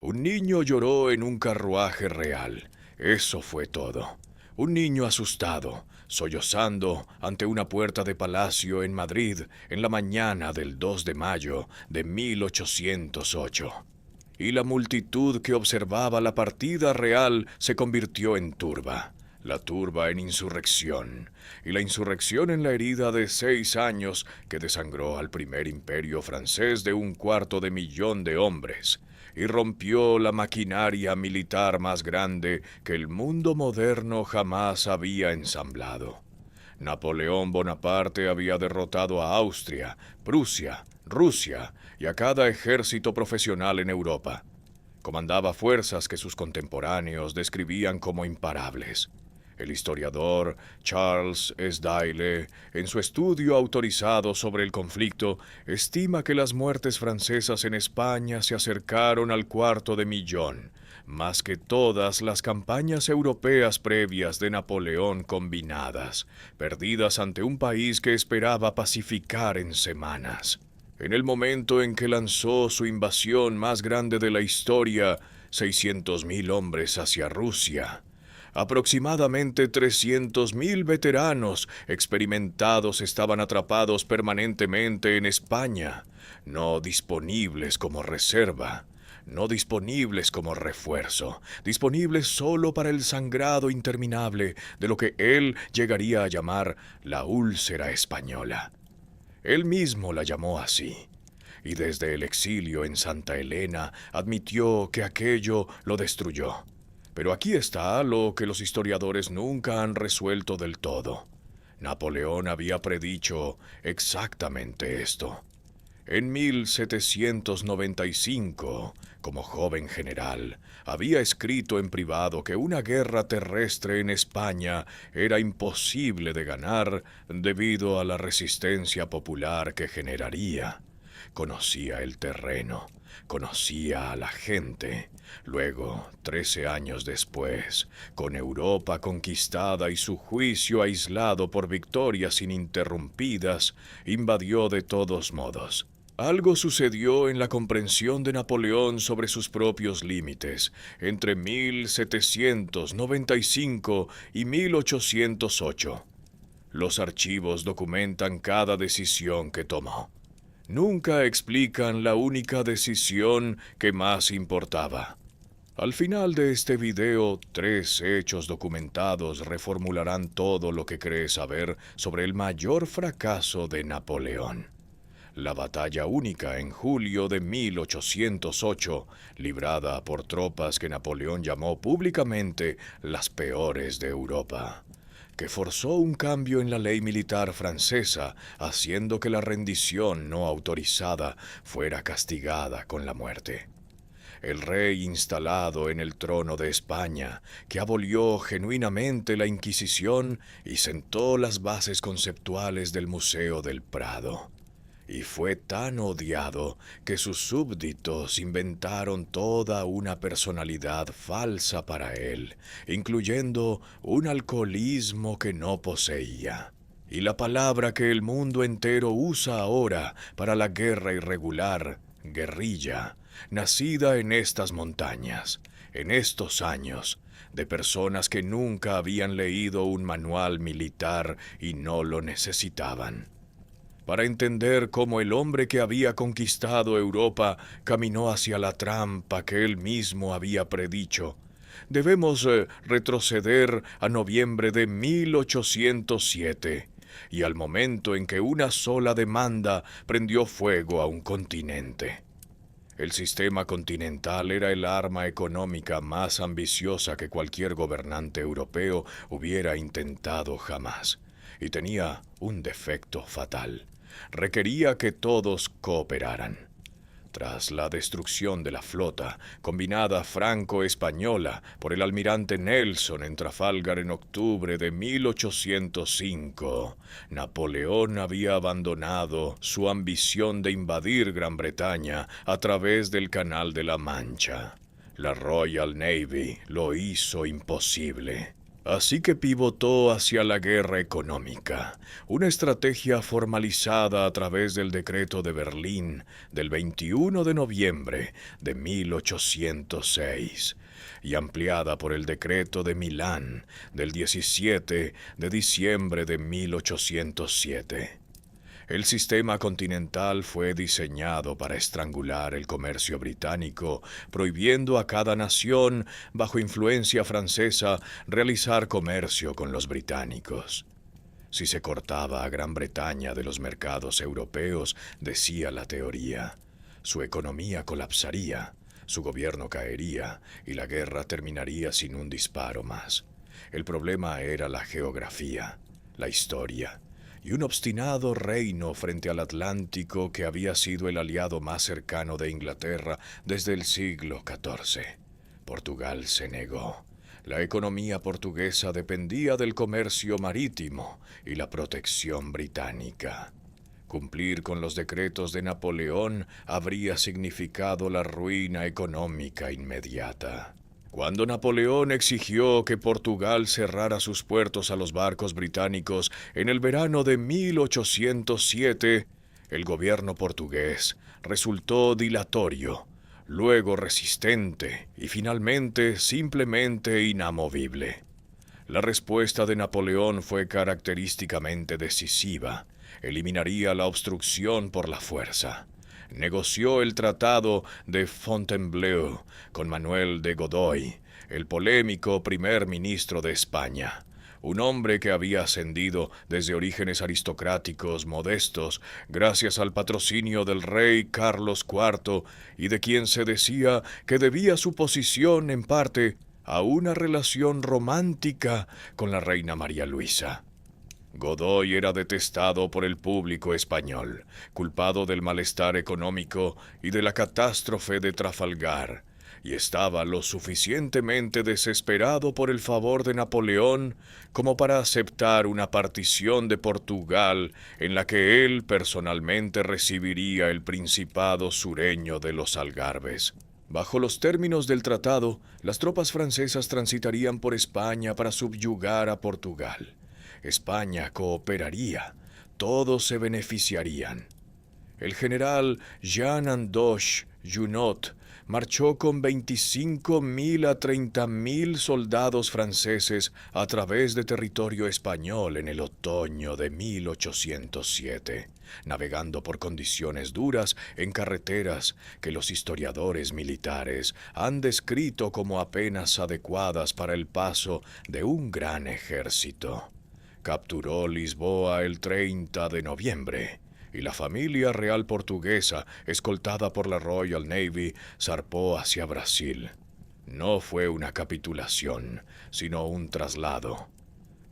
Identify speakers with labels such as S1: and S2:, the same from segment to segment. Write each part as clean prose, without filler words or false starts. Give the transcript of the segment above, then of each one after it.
S1: Un niño lloró en un carruaje real. Eso fue todo. Un niño asustado, sollozando ante una puerta de palacio en Madrid en la mañana del 2 de mayo de 1808. Y la multitud que observaba la partida real se convirtió en turba, la turba en insurrección, y la insurrección en la herida de 6 años que desangró al primer imperio francés de 1/4 de millón de hombres, y rompió la maquinaria militar más grande que el mundo moderno jamás había ensamblado. Napoleón Bonaparte había derrotado a Austria, Prusia, Rusia y a cada ejército profesional en Europa. Comandaba fuerzas que sus contemporáneos describían como imparables. El historiador Charles Esdaile, en su estudio autorizado sobre el conflicto, estima que las muertes francesas en España se acercaron al 1/4 de millón, más que todas las campañas europeas previas de Napoleón combinadas, perdidas ante un país que esperaba pacificar en semanas. En el momento en que lanzó su invasión más grande de la historia, 600.000 hombres hacia Rusia. Aproximadamente 300.000 veteranos experimentados estaban atrapados permanentemente en España, no disponibles como reserva, no disponibles como refuerzo, disponibles solo para el sangrado interminable de lo que él llegaría a llamar la úlcera española. Él mismo la llamó así, y desde el exilio en Santa Elena admitió que aquello lo destruyó. Pero aquí está lo que los historiadores nunca han resuelto del todo. Napoleón había predicho exactamente esto. En 1795, como joven general, había escrito en privado que una guerra terrestre en España era imposible de ganar debido a la resistencia popular que generaría. Conocía el terreno, conocía a la gente. Luego, 13 años después, con Europa conquistada y su juicio aislado por victorias ininterrumpidas, invadió de todos modos. Algo sucedió en la comprensión de Napoleón sobre sus propios límites entre 1795 y 1808. Los archivos documentan cada decisión que tomó. Nunca explican la única decisión que más importaba. Al final de este video, 3 hechos documentados reformularán todo lo que crees saber sobre el mayor fracaso de Napoleón. La batalla única en julio de 1808, librada por tropas que Napoleón llamó públicamente las peores de Europa, que forzó un cambio en la ley militar francesa, haciendo que la rendición no autorizada fuera castigada con la muerte. El rey instalado en el trono de España, que abolió genuinamente la Inquisición y sentó las bases conceptuales del Museo del Prado. Y fue tan odiado que sus súbditos inventaron toda una personalidad falsa para él, incluyendo un alcoholismo que no poseía. Y la palabra que el mundo entero usa ahora para la guerra irregular, guerrilla, nacida en estas montañas, en estos años, de personas que nunca habían leído un manual militar y no lo necesitaban. Para entender cómo el hombre que había conquistado Europa caminó hacia la trampa que él mismo había predicho, debemos retroceder a noviembre de 1807 y al momento en que una sola demanda prendió fuego a un continente. El sistema continental era el arma económica más ambiciosa que cualquier gobernante europeo hubiera intentado jamás, y tenía un defecto fatal. Requería que todos cooperaran. Tras la destrucción de la flota, combinada franco-española por el almirante Nelson en Trafalgar en octubre de 1805, Napoleón había abandonado su ambición de invadir Gran Bretaña a través del Canal de la Mancha. La Royal Navy lo hizo imposible. Así que pivotó hacia la guerra económica, una estrategia formalizada a través del Decreto de Berlín del 21 de noviembre de 1806 y ampliada por el Decreto de Milán del 17 de diciembre de 1807. El sistema continental fue diseñado para estrangular el comercio británico, prohibiendo a cada nación, bajo influencia francesa, realizar comercio con los británicos. Si se cortaba a Gran Bretaña de los mercados europeos, decía la teoría, su economía colapsaría, su gobierno caería y la guerra terminaría sin un disparo más. El problema era la geografía, la historia y un obstinado reino frente al Atlántico que había sido el aliado más cercano de Inglaterra desde el siglo XIV. Portugal se negó. La economía portuguesa dependía del comercio marítimo y la protección británica. Cumplir con los decretos de Napoleón habría significado la ruina económica inmediata. Cuando Napoleón exigió que Portugal cerrara sus puertos a los barcos británicos en el verano de 1807, el gobierno portugués resultó dilatorio, luego resistente y finalmente simplemente inamovible. La respuesta de Napoleón fue característicamente decisiva. Eliminaría la obstrucción por la fuerza. Negoció el tratado de Fontainebleau con Manuel de Godoy, el polémico primer ministro de España, un hombre que había ascendido desde orígenes aristocráticos modestos gracias al patrocinio del rey Carlos IV y de quien se decía que debía su posición en parte a una relación romántica con la reina María Luisa. Godoy era detestado por el público español, culpado del malestar económico y de la catástrofe de Trafalgar, y estaba lo suficientemente desesperado por el favor de Napoleón como para aceptar una partición de Portugal en la que él personalmente recibiría el principado sureño de los Algarbes. Bajo los términos del tratado, las tropas francesas transitarían por España para subyugar a Portugal. España cooperaría, todos se beneficiarían. El general Jean Andoche Junot marchó con 25.000 a 30.000 soldados franceses a través de territorio español en el otoño de 1807, navegando por condiciones duras en carreteras que los historiadores militares han descrito como apenas adecuadas para el paso de un gran ejército. Capturó Lisboa el 30 de noviembre y la familia real portuguesa, escoltada por la Royal Navy, zarpó hacia Brasil. No fue una capitulación, sino un traslado.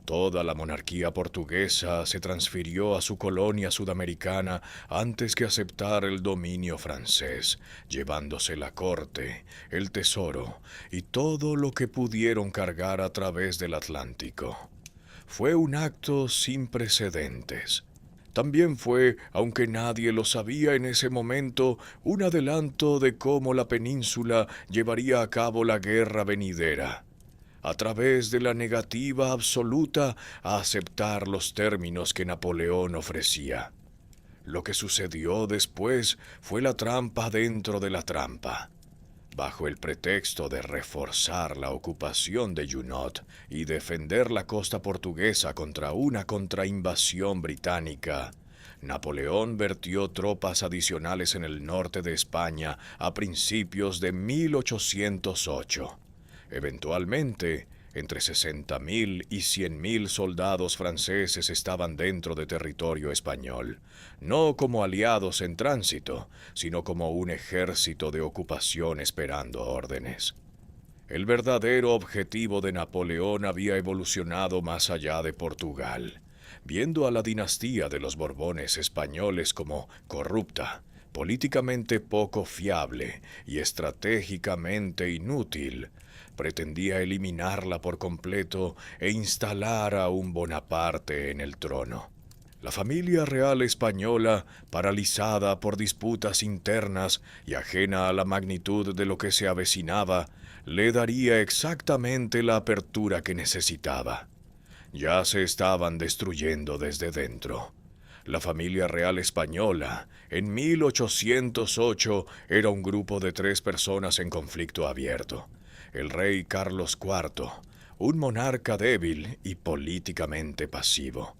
S1: Toda la monarquía portuguesa se transfirió a su colonia sudamericana antes que aceptar el dominio francés, llevándose la corte, el tesoro y todo lo que pudieron cargar a través del Atlántico. Fue un acto sin precedentes. También fue, aunque nadie lo sabía en ese momento, un adelanto de cómo la península llevaría a cabo la guerra venidera, a través de la negativa absoluta a aceptar los términos que Napoleón ofrecía. Lo que sucedió después fue la trampa dentro de la trampa. Bajo el pretexto de reforzar la ocupación de Junot y defender la costa portuguesa contra una contrainvasión británica, Napoleón vertió tropas adicionales en el norte de España a principios de 1808. Eventualmente, entre 60.000 y 100.000 soldados franceses estaban dentro de territorio español, no como aliados en tránsito, sino como un ejército de ocupación esperando órdenes. El verdadero objetivo de Napoleón había evolucionado más allá de Portugal, viendo a la dinastía de los Borbones españoles como corrupta, políticamente poco fiable y estratégicamente inútil. Pretendía eliminarla por completo e instalar a un Bonaparte en el trono. La familia real española, paralizada por disputas internas y ajena a la magnitud de lo que se avecinaba, le daría exactamente la apertura que necesitaba. Ya se estaban destruyendo desde dentro. La familia real española, en 1808, era un grupo de 3 personas en conflicto abierto. El rey Carlos IV, un monarca débil y políticamente pasivo.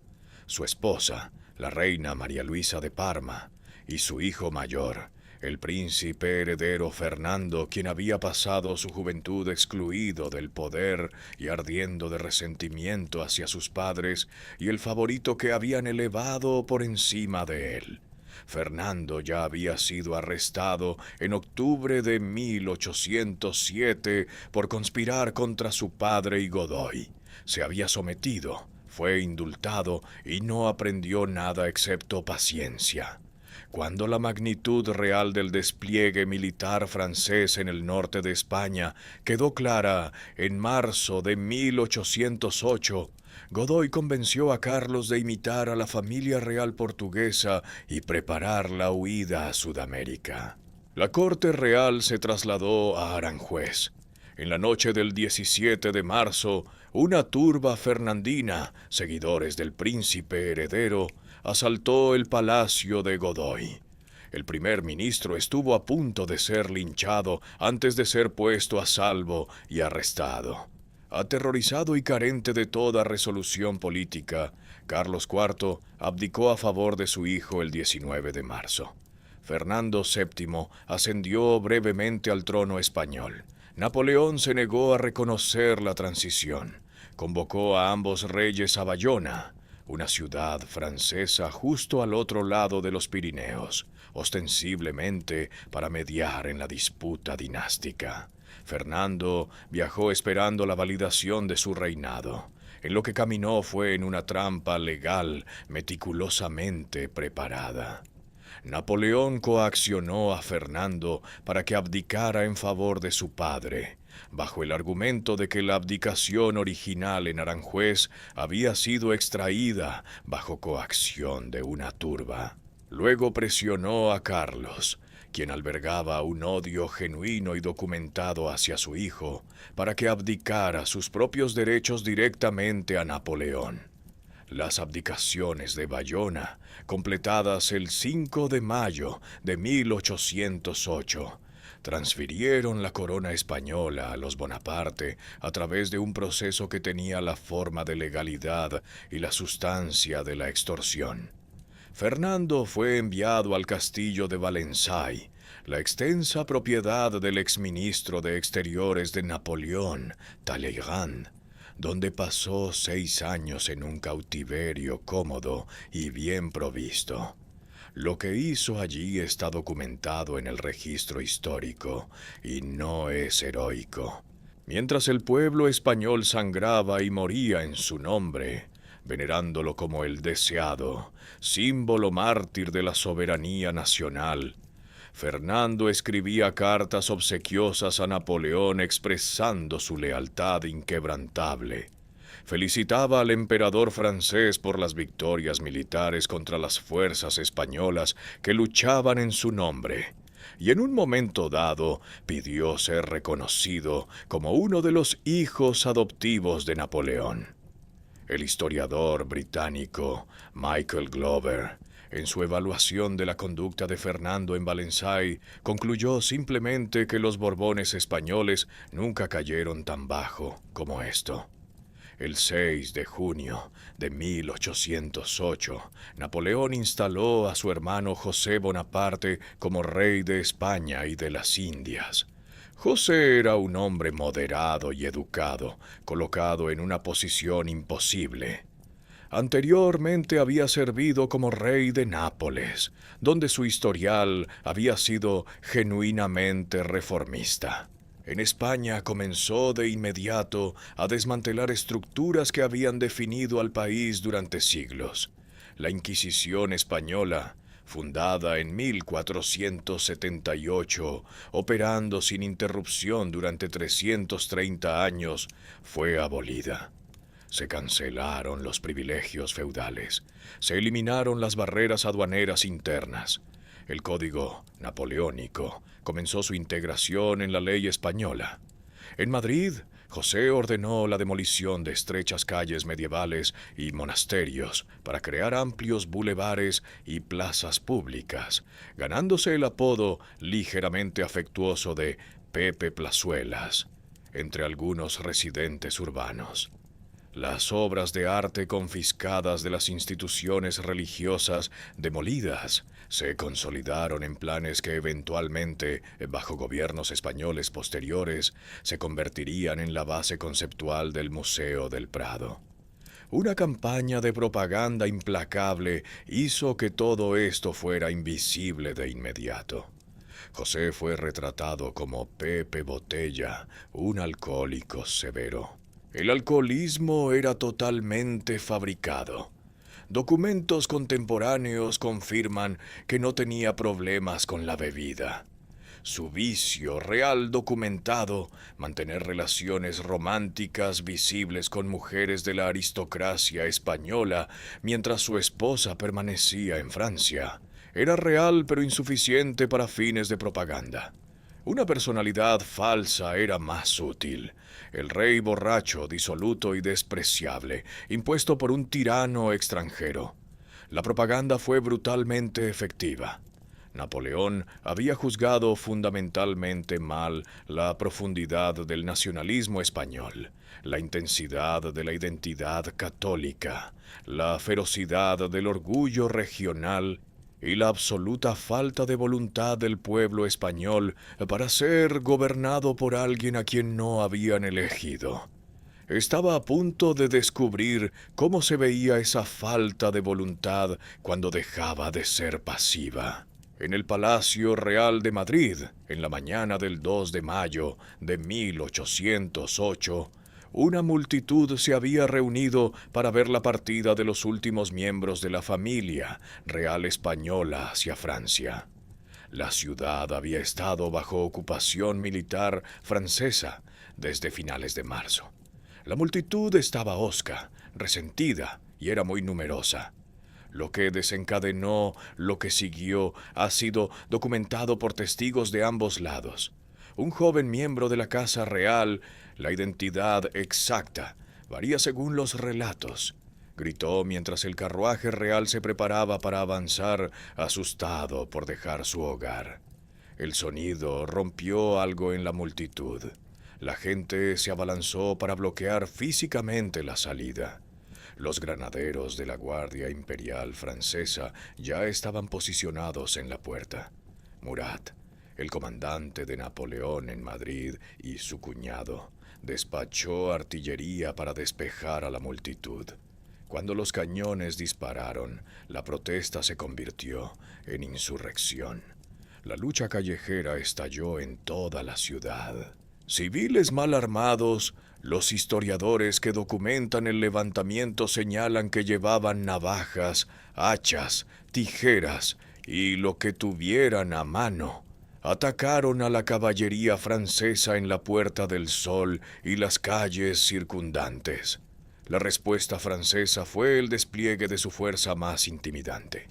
S1: Su esposa, la reina María Luisa de Parma, y su hijo mayor, el príncipe heredero Fernando, quien había pasado su juventud excluido del poder y ardiendo de resentimiento hacia sus padres y el favorito que habían elevado por encima de él. Fernando ya había sido arrestado en octubre de 1807 por conspirar contra su padre y Godoy. Se había sometido, fue indultado y no aprendió nada excepto paciencia. Cuando la magnitud real del despliegue militar francés en el norte de España quedó clara en marzo de 1808, Godoy convenció a Carlos de imitar a la familia real portuguesa y preparar la huida a Sudamérica. La corte real se trasladó a Aranjuez. En la noche del 17 de marzo, una turba fernandina, seguidores del príncipe heredero, asaltó el palacio de Godoy. El primer ministro estuvo a punto de ser linchado antes de ser puesto a salvo y arrestado. Aterrorizado y carente de toda resolución política, Carlos IV abdicó a favor de su hijo el 19 de marzo. Fernando VII ascendió brevemente al trono español. Napoleón se negó a reconocer la transición. Convocó a ambos reyes a Bayona, una ciudad francesa justo al otro lado de los Pirineos, ostensiblemente para mediar en la disputa dinástica. Fernando viajó esperando la validación de su reinado. En lo que caminó fue en una trampa legal meticulosamente preparada. Napoleón coaccionó a Fernando para que abdicara en favor de su padre, bajo el argumento de que la abdicación original en Aranjuez había sido extraída bajo coacción de una turba. Luego presionó a Carlos, quien albergaba un odio genuino y documentado hacia su hijo, para que abdicara sus propios derechos directamente a Napoleón. Las abdicaciones de Bayona, completadas el 5 de mayo de 1808, transfirieron la corona española a los Bonaparte a través de un proceso que tenía la forma de legalidad y la sustancia de la extorsión. Fernando fue enviado al castillo de Valensay, la extensa propiedad del exministro de Exteriores de Napoleón, Talleyrand, donde pasó 6 años en un cautiverio cómodo y bien provisto. Lo que hizo allí está documentado en el registro histórico y no es heroico. Mientras el pueblo español sangraba y moría en su nombre, venerándolo como el deseado, símbolo mártir de la soberanía nacional, Fernando escribía cartas obsequiosas a Napoleón expresando su lealtad inquebrantable. Felicitaba al emperador francés por las victorias militares contra las fuerzas españolas que luchaban en su nombre, y en un momento dado pidió ser reconocido como uno de los hijos adoptivos de Napoleón. El historiador británico Michael Glover, en su evaluación de la conducta de Fernando en Valensay, concluyó simplemente que los Borbones españoles nunca cayeron tan bajo como esto. El 6 de junio de 1808, Napoleón instaló a su hermano José Bonaparte como rey de España y de las Indias. José era un hombre moderado y educado, colocado en una posición imposible. Anteriormente había servido como rey de Nápoles, donde su historial había sido genuinamente reformista. En España comenzó de inmediato a desmantelar estructuras que habían definido al país durante siglos. La Inquisición española, fundada en 1478, operando sin interrupción durante 330 años, fue abolida. Se cancelaron los privilegios feudales. Se eliminaron las barreras aduaneras internas. El Código Napoleónico comenzó su integración en la ley española. En Madrid, José ordenó la demolición de estrechas calles medievales y monasterios para crear amplios bulevares y plazas públicas, ganándose el apodo ligeramente afectuoso de Pepe Plazuelas entre algunos residentes urbanos. Las obras de arte confiscadas de las instituciones religiosas demolidas se consolidaron en planes que eventualmente, bajo gobiernos españoles posteriores, se convertirían en la base conceptual del Museo del Prado. Una campaña de propaganda implacable hizo que todo esto fuera invisible de inmediato. José fue retratado como Pepe Botella, un alcohólico severo. El alcoholismo era totalmente fabricado. Documentos contemporáneos confirman que no tenía problemas con la bebida. Su vicio real documentado, mantener relaciones románticas visibles con mujeres de la aristocracia española mientras su esposa permanecía en Francia, era real pero insuficiente para fines de propaganda. Una personalidad falsa era más útil. El rey borracho, disoluto y despreciable, impuesto por un tirano extranjero. La propaganda fue brutalmente efectiva. Napoleón había juzgado fundamentalmente mal la profundidad del nacionalismo español, la intensidad de la identidad católica, la ferocidad del orgullo regional y la absoluta falta de voluntad del pueblo español para ser gobernado por alguien a quien no habían elegido. Estaba a punto de descubrir cómo se veía esa falta de voluntad cuando dejaba de ser pasiva. En el Palacio Real de Madrid, en la mañana del 2 de mayo de 1808, una multitud se había reunido para ver la partida de los últimos miembros de la familia real española hacia Francia. La ciudad había estado bajo ocupación militar francesa desde finales de marzo. La multitud estaba hosca, resentida y era muy numerosa. Lo que desencadenó lo que siguió ha sido documentado por testigos de ambos lados. Un joven miembro de la Casa Real, la identidad exacta varía según los relatos, gritó mientras el carruaje real se preparaba para avanzar, asustado por dejar su hogar. El sonido rompió algo en la multitud. La gente se abalanzó para bloquear físicamente la salida. Los granaderos de la Guardia Imperial Francesa ya estaban posicionados en la puerta. Murat, el comandante de Napoleón en Madrid, y su cuñado, despachó artillería para despejar a la multitud. Cuando los cañones dispararon, la protesta se convirtió en insurrección. La lucha callejera estalló en toda la ciudad. Civiles mal armados, los historiadores que documentan el levantamiento señalan que llevaban navajas, hachas, tijeras y lo que tuvieran a mano. Atacaron a la caballería francesa en la Puerta del Sol y las calles circundantes. La respuesta francesa fue el despliegue de su fuerza más intimidante,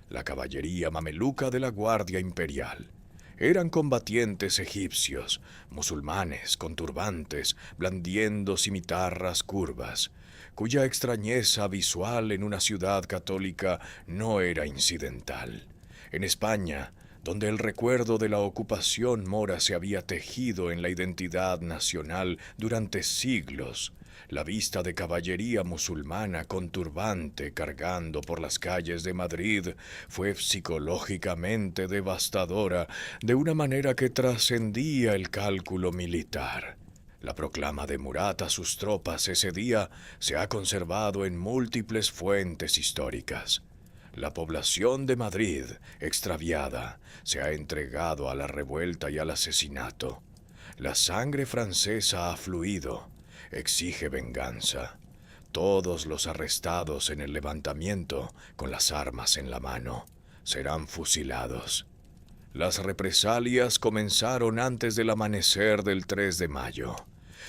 S1: la caballería mameluca de la Guardia Imperial. Eran combatientes egipcios, musulmanes con turbantes, blandiendo cimitarras curvas, cuya extrañeza visual en una ciudad católica no era incidental. En España, donde el recuerdo de la ocupación mora se había tejido en la identidad nacional durante siglos, la vista de caballería musulmana con turbante cargando por las calles de Madrid fue psicológicamente devastadora de una manera que trascendía el cálculo militar. La proclama de Murat a sus tropas ese día se ha conservado en múltiples fuentes históricas. La población de Madrid, extraviada, se ha entregado a la revuelta y al asesinato. La sangre francesa ha fluido. Exige venganza. Todos los arrestados en el levantamiento, con las armas en la mano, serán fusilados. Las represalias comenzaron antes del amanecer del 3 de mayo.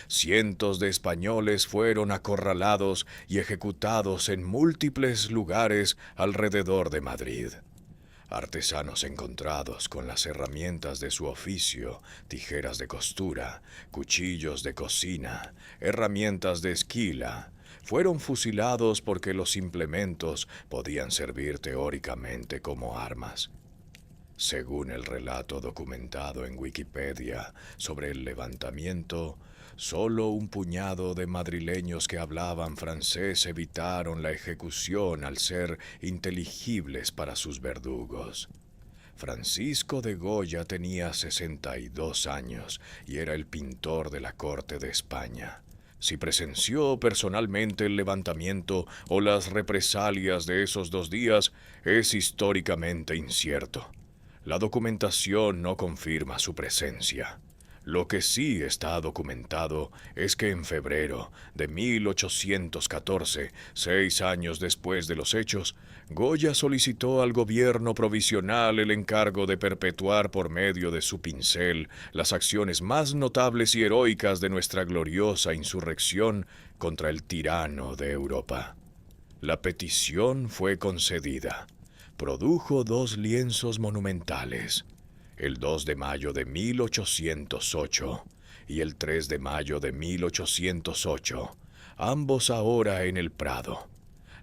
S1: cientos de españoles fueron acorralados y ejecutados en múltiples lugares alrededor de Madrid. Artesanos encontrados con las herramientas de su oficio, tijeras de costura, cuchillos de cocina, herramientas de esquila, fueron fusilados porque los implementos podían servir teóricamente como armas. Según el relato documentado en Wikipedia sobre el levantamiento, solo un puñado de madrileños que hablaban francés evitaron la ejecución al ser inteligibles para sus verdugos. Francisco de Goya tenía 62 años y era el pintor de la corte de España. Si presenció personalmente el levantamiento o las represalias de esos 2 días es históricamente incierto. La documentación no confirma su presencia. Lo que sí está documentado es que en febrero de 1814, 6 años después de los hechos, Goya solicitó al gobierno provisional el encargo de perpetuar por medio de su pincel las acciones más notables y heroicas de nuestra gloriosa insurrección contra el tirano de Europa. La petición fue concedida. Produjo 2 lienzos monumentales, el 2 de mayo de 1808 y el 3 de mayo de 1808, ambos ahora en el Prado.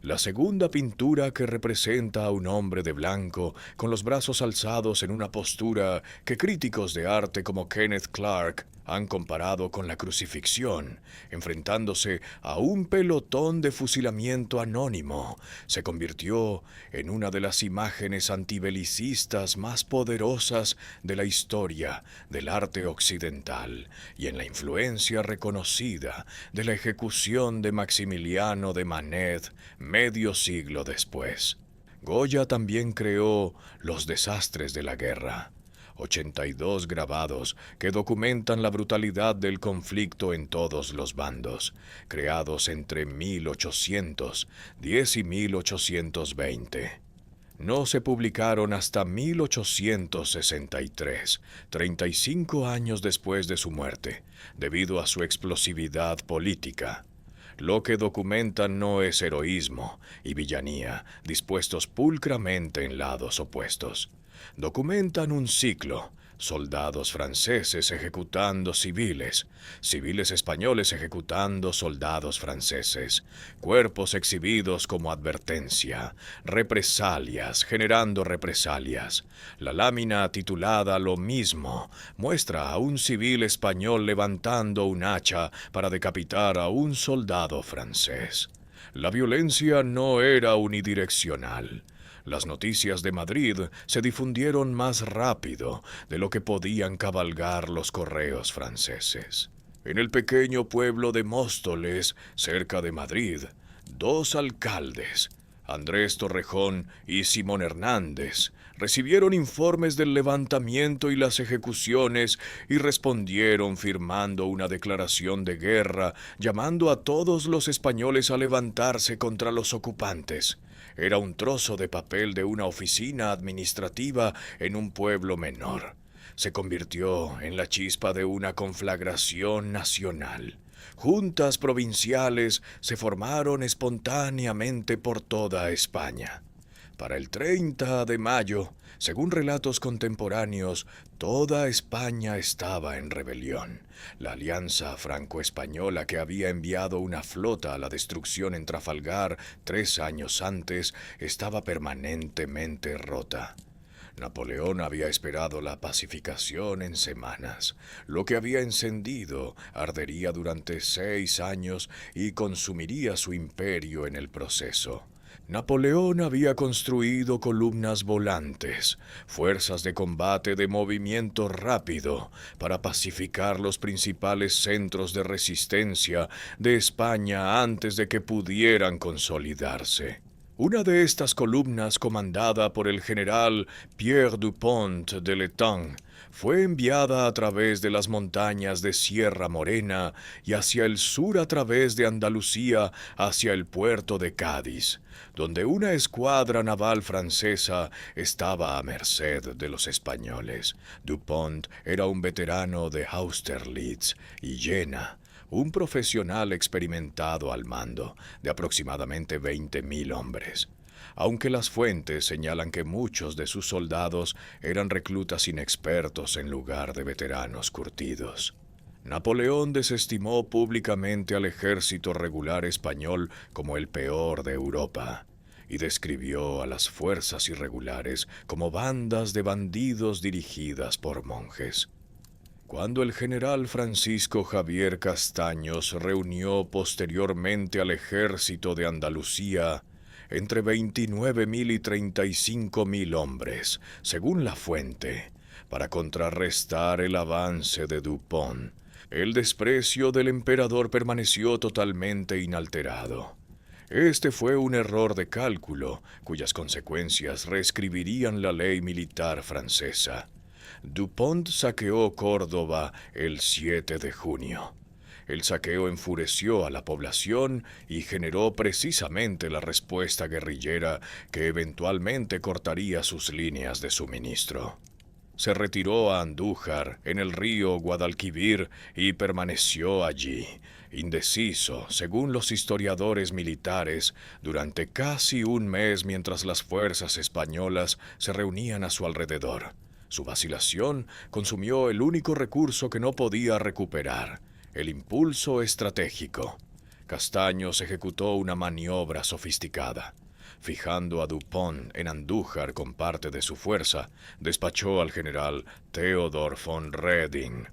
S1: La segunda pintura, que representa a un hombre de blanco con los brazos alzados en una postura que críticos de arte como Kenneth Clark han comparado con la crucifixión, enfrentándose a un pelotón de fusilamiento anónimo, se convirtió en una de las imágenes antibelicistas más poderosas de la historia del arte occidental y en la influencia reconocida de la ejecución de Maximiliano de Manet medio siglo después. Goya también creó Los desastres de la guerra, 82 grabados que documentan la brutalidad del conflicto en todos los bandos, creados entre 1810 y 1820. No se publicaron hasta 1863, 35 años después de su muerte, debido a su explosividad política. Lo que documentan no es heroísmo y villanía dispuestos pulcramente en lados opuestos. Documentan un ciclo: soldados franceses ejecutando civiles, civiles españoles ejecutando soldados franceses, cuerpos exhibidos como advertencia, represalias generando represalias. La lámina titulada Lo mismo muestra a un civil español levantando un hacha para decapitar a un soldado francés. La violencia no era unidireccional. Las noticias de Madrid se difundieron más rápido de lo que podían cabalgar los correos franceses. En el pequeño pueblo de Móstoles, cerca de Madrid, 2 alcaldes, Andrés Torrejón y Simón Hernández, recibieron informes del levantamiento y las ejecuciones y respondieron firmando una declaración de guerra, llamando a todos los españoles a levantarse contra los ocupantes. Era un trozo de papel de una oficina administrativa en un pueblo menor. Se convirtió en la chispa de una conflagración nacional. Juntas provinciales se formaron espontáneamente por toda España. Para el 30 de mayo, según relatos contemporáneos, toda España estaba en rebelión. La alianza franco-española, que había enviado una flota a la destrucción en Trafalgar 3 años antes, estaba permanentemente rota. Napoleón había esperado la pacificación en semanas. Lo que había encendido ardería durante 6 años y consumiría su imperio en el proceso. Napoleón había construido columnas volantes, fuerzas de combate de movimiento rápido, para pacificar los principales centros de resistencia de España antes de que pudieran consolidarse. Una de estas columnas, comandada por el general Pierre Dupont de l'Etang, fue enviada a través de las montañas de Sierra Morena y hacia el sur a través de Andalucía hacia el puerto de Cádiz, donde una escuadra naval francesa estaba a merced de los españoles. Dupont era un veterano de Austerlitz y Jena, un profesional experimentado al mando de aproximadamente 20.000 hombres, aunque las fuentes señalan que muchos de sus soldados eran reclutas inexpertos en lugar de veteranos curtidos. Napoleón desestimó públicamente al ejército regular español como el peor de Europa y describió a las fuerzas irregulares como bandas de bandidos dirigidas por monjes. Cuando el general Francisco Javier Castaños reunió posteriormente al ejército de Andalucía, entre 29.000 y 35.000 hombres, según la fuente, para contrarrestar el avance de Dupont, el desprecio del emperador permaneció totalmente inalterado. Este fue un error de cálculo, cuyas consecuencias reescribirían la ley militar francesa. Dupont saqueó Córdoba el 7 de junio. El saqueo enfureció a la población y generó precisamente la respuesta guerrillera que eventualmente cortaría sus líneas de suministro. Se retiró a Andújar, en el río Guadalquivir, y permaneció allí, indeciso, según los historiadores militares, durante casi un mes mientras las fuerzas españolas se reunían a su alrededor. Su vacilación consumió el único recurso que no podía recuperar, el impulso estratégico. Castaños ejecutó una maniobra sofisticada. Fijando a Dupont en Andújar con parte de su fuerza, despachó al general Theodor von Reding,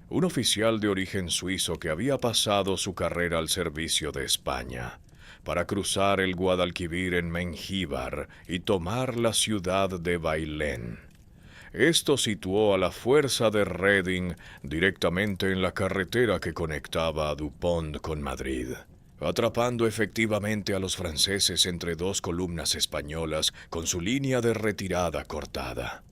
S1: un oficial de origen suizo que había pasado su carrera al servicio de España, para cruzar el Guadalquivir en Mengíbar y tomar la ciudad de Bailén. Esto situó a la fuerza de Reding directamente en la carretera que conectaba a Dupont con Madrid, atrapando efectivamente a los franceses entre dos columnas españolas con su línea de retirada cortada.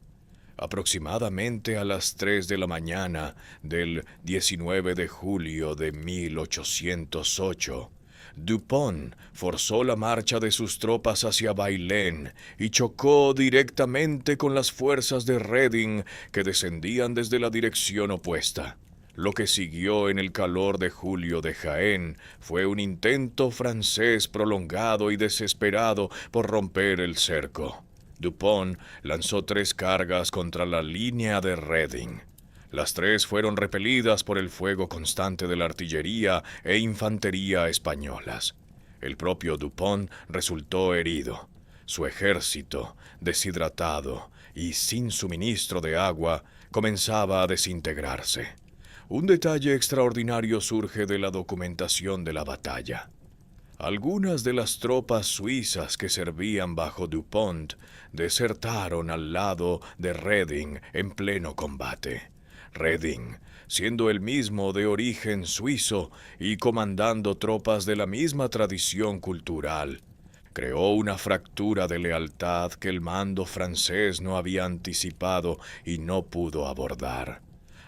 S1: Aproximadamente a las 3 de la mañana del 19 de julio de 1808, Dupont forzó la marcha de sus tropas hacia Bailén y chocó directamente con las fuerzas de Reding que descendían desde la dirección opuesta. Lo que siguió en el calor de julio de Jaén fue un intento francés prolongado y desesperado por romper el cerco. Dupont lanzó 3 cargas contra la línea de Reding. Las 3 fueron repelidas por el fuego constante de la artillería e infantería españolas. El propio Dupont resultó herido. Su ejército, deshidratado y sin suministro de agua, comenzaba a desintegrarse. Un detalle extraordinario surge de la documentación de la batalla. Algunas de las tropas suizas que servían bajo Dupont desertaron al lado de Reding en pleno combate. Reding, siendo el mismo de origen suizo y comandando tropas de la misma tradición cultural, creó una fractura de lealtad que el mando francés no había anticipado y no pudo abordar.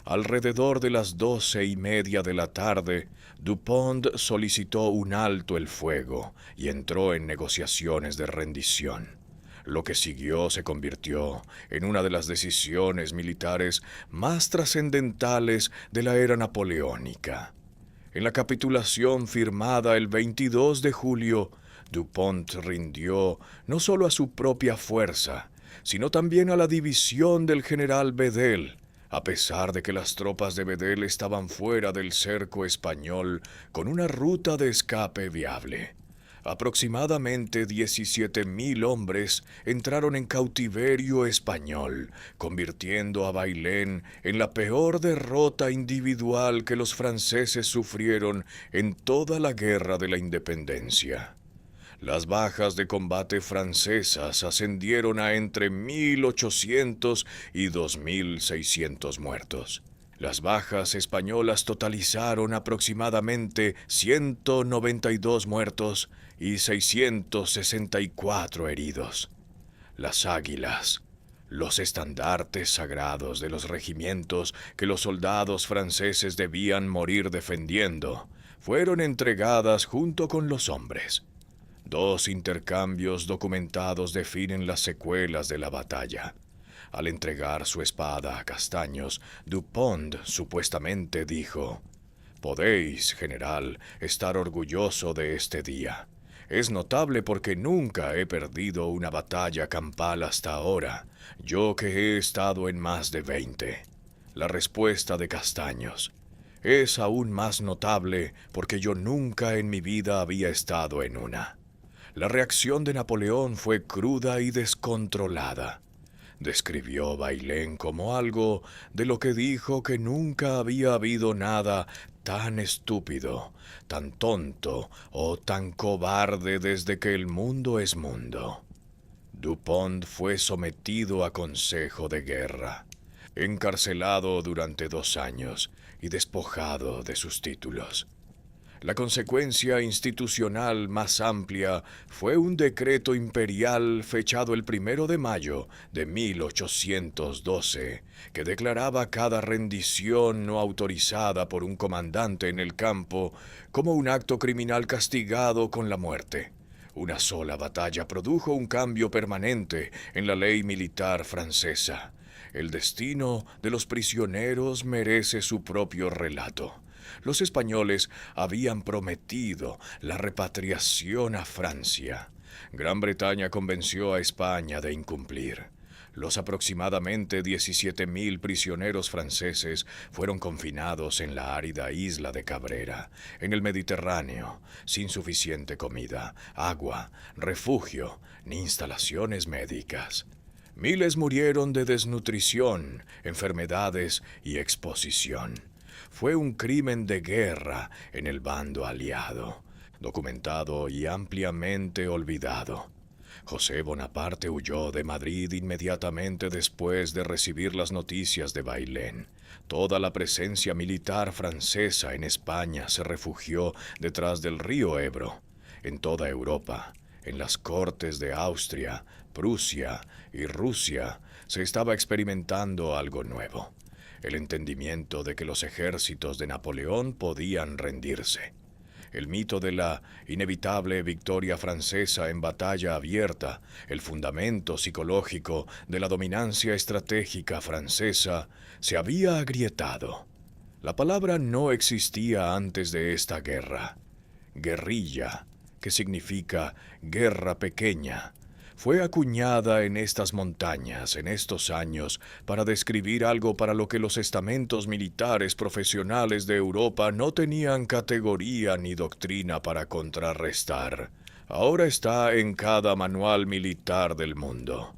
S1: Alrededor de las 12:30 de la tarde, Dupont solicitó un alto el fuego y entró en negociaciones de rendición. Lo que siguió se convirtió en una de las decisiones militares más trascendentales de la era napoleónica. En la capitulación firmada el 22 de julio, Dupont rindió no solo a su propia fuerza, sino también a la división del general Bedel, a pesar de que las tropas de Bedel estaban fuera del cerco español con una ruta de escape viable. Aproximadamente 17.000 hombres entraron en cautiverio español, convirtiendo a Bailén en la peor derrota individual que los franceses sufrieron en toda la guerra de la independencia. Las bajas de combate francesas ascendieron a entre 1.800 y 2.600 muertos. Las bajas españolas totalizaron aproximadamente 192 muertos y 664 heridos. Las águilas, los estandartes sagrados de los regimientos que los soldados franceses debían morir defendiendo, fueron entregadas junto con los hombres. 2 intercambios documentados definen las secuelas de la batalla. Al entregar su espada a Castaños, Dupont supuestamente dijo: Podéis, general, estar orgulloso de este día. Es notable porque nunca he perdido una batalla campal hasta ahora, yo que he estado en más de 20. La respuesta de Castaños es aún más notable porque yo nunca en mi vida había estado en una. La reacción de Napoleón fue cruda y descontrolada. Describió Bailén como algo de lo que dijo que nunca había habido nada tan estúpido, tan tonto o tan cobarde desde que el mundo es mundo. Dupont fue sometido a consejo de guerra, encarcelado durante 2 años y despojado de sus títulos. La consecuencia institucional más amplia fue un decreto imperial fechado el 1 de mayo de 1812, que declaraba cada rendición no autorizada por un comandante en el campo como un acto criminal castigado con la muerte. Una sola batalla produjo un cambio permanente en la ley militar francesa. El destino de los prisioneros merece su propio relato. Los españoles habían prometido la repatriación a Francia. Gran Bretaña convenció a España de incumplir. Los aproximadamente 17.000 prisioneros franceses fueron confinados en la árida isla de Cabrera, en el Mediterráneo, sin suficiente comida, agua, refugio ni instalaciones médicas. Miles murieron de desnutrición, enfermedades y exposición. Fue un crimen de guerra en el bando aliado, documentado y ampliamente olvidado. José Bonaparte huyó de Madrid inmediatamente después de recibir las noticias de Bailén. Toda la presencia militar francesa en España se refugió detrás del río Ebro. En toda Europa, en las cortes de Austria, Prusia y Rusia, se estaba experimentando algo nuevo: el entendimiento de que los ejércitos de Napoleón podían rendirse. El mito de la inevitable victoria francesa en batalla abierta, el fundamento psicológico de la dominancia estratégica francesa, se había agrietado. La palabra no existía antes de esta guerra. Guerrilla, que significa guerra pequeña, fue acuñada en estas montañas en estos años para describir algo para lo que los estamentos militares profesionales de Europa no tenían categoría ni doctrina para contrarrestar. Ahora está en cada manual militar del mundo.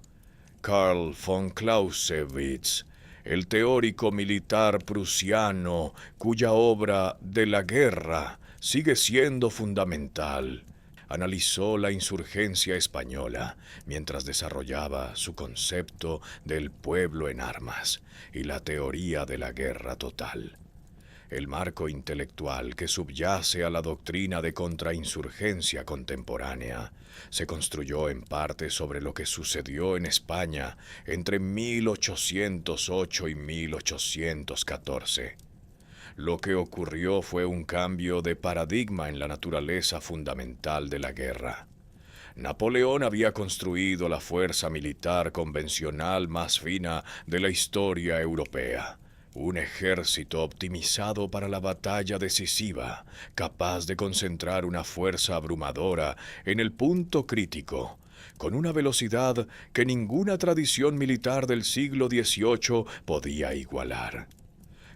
S1: Karl von Clausewitz, el teórico militar prusiano cuya obra De la guerra sigue siendo fundamental, analizó la insurgencia española mientras desarrollaba su concepto del pueblo en armas y la teoría de la guerra total. El marco intelectual que subyace a la doctrina de contrainsurgencia contemporánea se construyó en parte sobre lo que sucedió en España entre 1808 y 1814. Lo que ocurrió fue un cambio de paradigma en la naturaleza fundamental de la guerra. Napoleón había construido la fuerza militar convencional más fina de la historia europea. Un ejército optimizado para la batalla decisiva, capaz de concentrar una fuerza abrumadora en el punto crítico, con una velocidad que ninguna tradición militar del siglo XVIII podía igualar.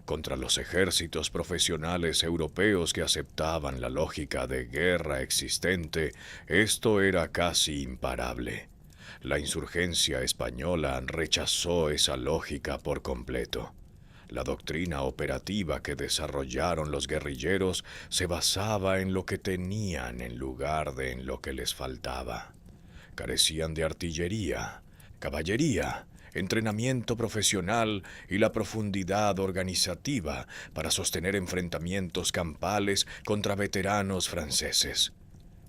S1: Contra los ejércitos profesionales europeos que aceptaban la lógica de guerra existente, esto era casi imparable. La insurgencia española rechazó esa lógica por completo. La doctrina operativa que desarrollaron los guerrilleros se basaba en lo que tenían en lugar de en lo que les faltaba. Carecían de artillería, caballería, entrenamiento profesional y la profundidad organizativa para sostener enfrentamientos campales contra veteranos franceses.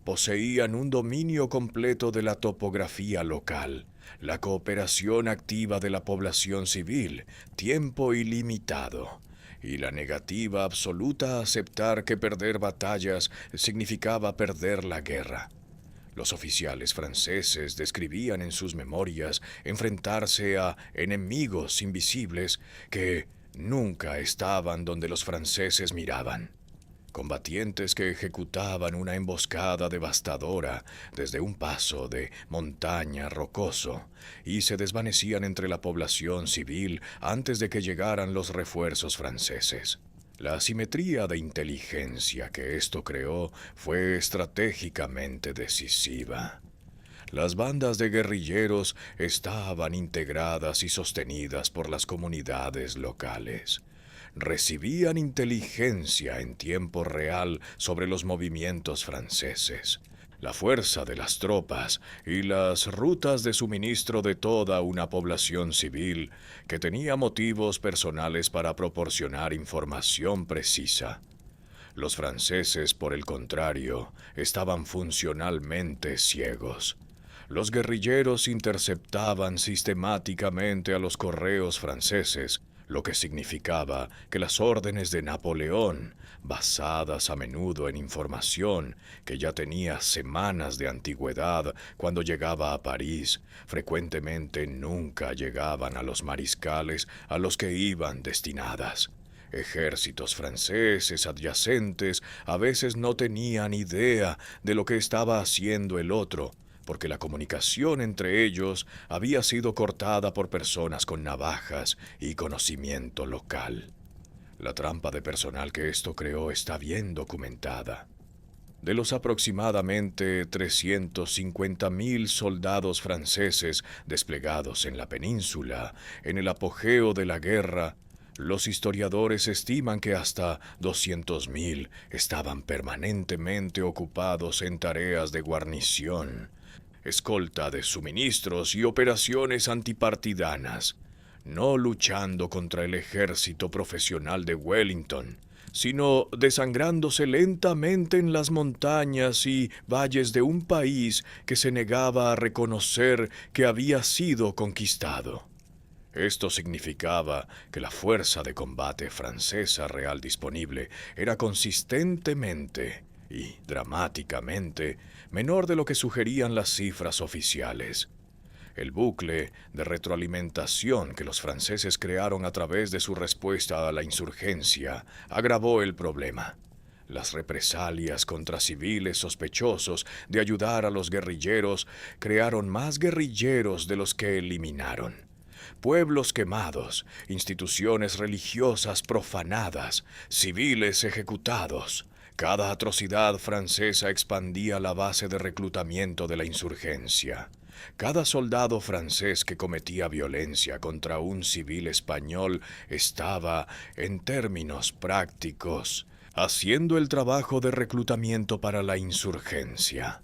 S1: Poseían un dominio completo de la topografía local, la cooperación activa de la población civil, tiempo ilimitado, y la negativa absoluta a aceptar que perder batallas significaba perder la guerra. Los oficiales franceses describían en sus memorias enfrentarse a enemigos invisibles que nunca estaban donde los franceses miraban. combatientes que ejecutaban una emboscada devastadora desde un paso de montaña rocoso y se desvanecían entre la población civil antes de que llegaran los refuerzos franceses. La asimetría de inteligencia que esto creó fue estratégicamente decisiva. Las bandas de guerrilleros estaban integradas y sostenidas por las comunidades locales. Recibían inteligencia en tiempo real sobre los movimientos franceses, la fuerza de las tropas y las rutas de suministro de toda una población civil que tenía motivos personales para proporcionar información precisa. Los franceses, por el contrario, estaban funcionalmente ciegos. Los guerrilleros interceptaban sistemáticamente a los correos franceses, lo que significaba que las órdenes de Napoleón, basadas a menudo en información que ya tenía semanas de antigüedad cuando llegaba a París, frecuentemente nunca llegaban a los mariscales a los que iban destinadas. Ejércitos franceses adyacentes a veces no tenían idea de lo que estaba haciendo el otro, porque la comunicación entre ellos había sido cortada por personas con navajas y conocimiento local. La trampa de personal que esto creó está bien documentada. De los aproximadamente 350.000 soldados franceses desplegados en la península en el apogeo de la guerra, los historiadores estiman que hasta 200.000 estaban permanentemente ocupados en tareas de guarnición, escolta de suministros y operaciones antipartidanas, no luchando contra el ejército profesional de Wellington, sino desangrándose lentamente en las montañas y valles de un país que se negaba a reconocer que había sido conquistado. Esto significaba que la fuerza de combate francesa real disponible era consistentemente y dramáticamente menor de lo que sugerían las cifras oficiales. El bucle de retroalimentación que los franceses crearon a través de su respuesta a la insurgencia agravó el problema. Las represalias contra civiles sospechosos de ayudar a los guerrilleros crearon más guerrilleros de los que eliminaron. Pueblos quemados, instituciones religiosas profanadas, civiles ejecutados. Cada atrocidad francesa expandía la base de reclutamiento de la insurgencia. Cada soldado francés que cometía violencia contra un civil español estaba, en términos prácticos, haciendo el trabajo de reclutamiento para la insurgencia.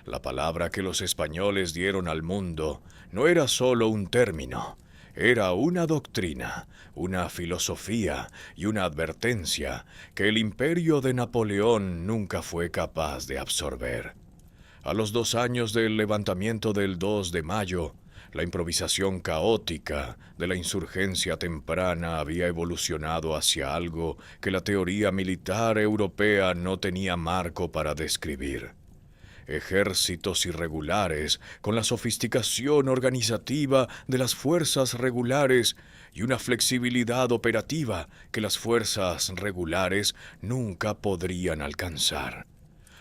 S1: La palabra que los españoles dieron al mundo no era solo un término, era una doctrina, una filosofía y una advertencia que el imperio de Napoleón nunca fue capaz de absorber. A los 2 años del levantamiento del 2 de mayo, la improvisación caótica de la insurgencia temprana había evolucionado hacia algo que la teoría militar europea no tenía marco para describir. Ejércitos irregulares, con la sofisticación organizativa de las fuerzas regulares y una flexibilidad operativa que las fuerzas regulares nunca podrían alcanzar.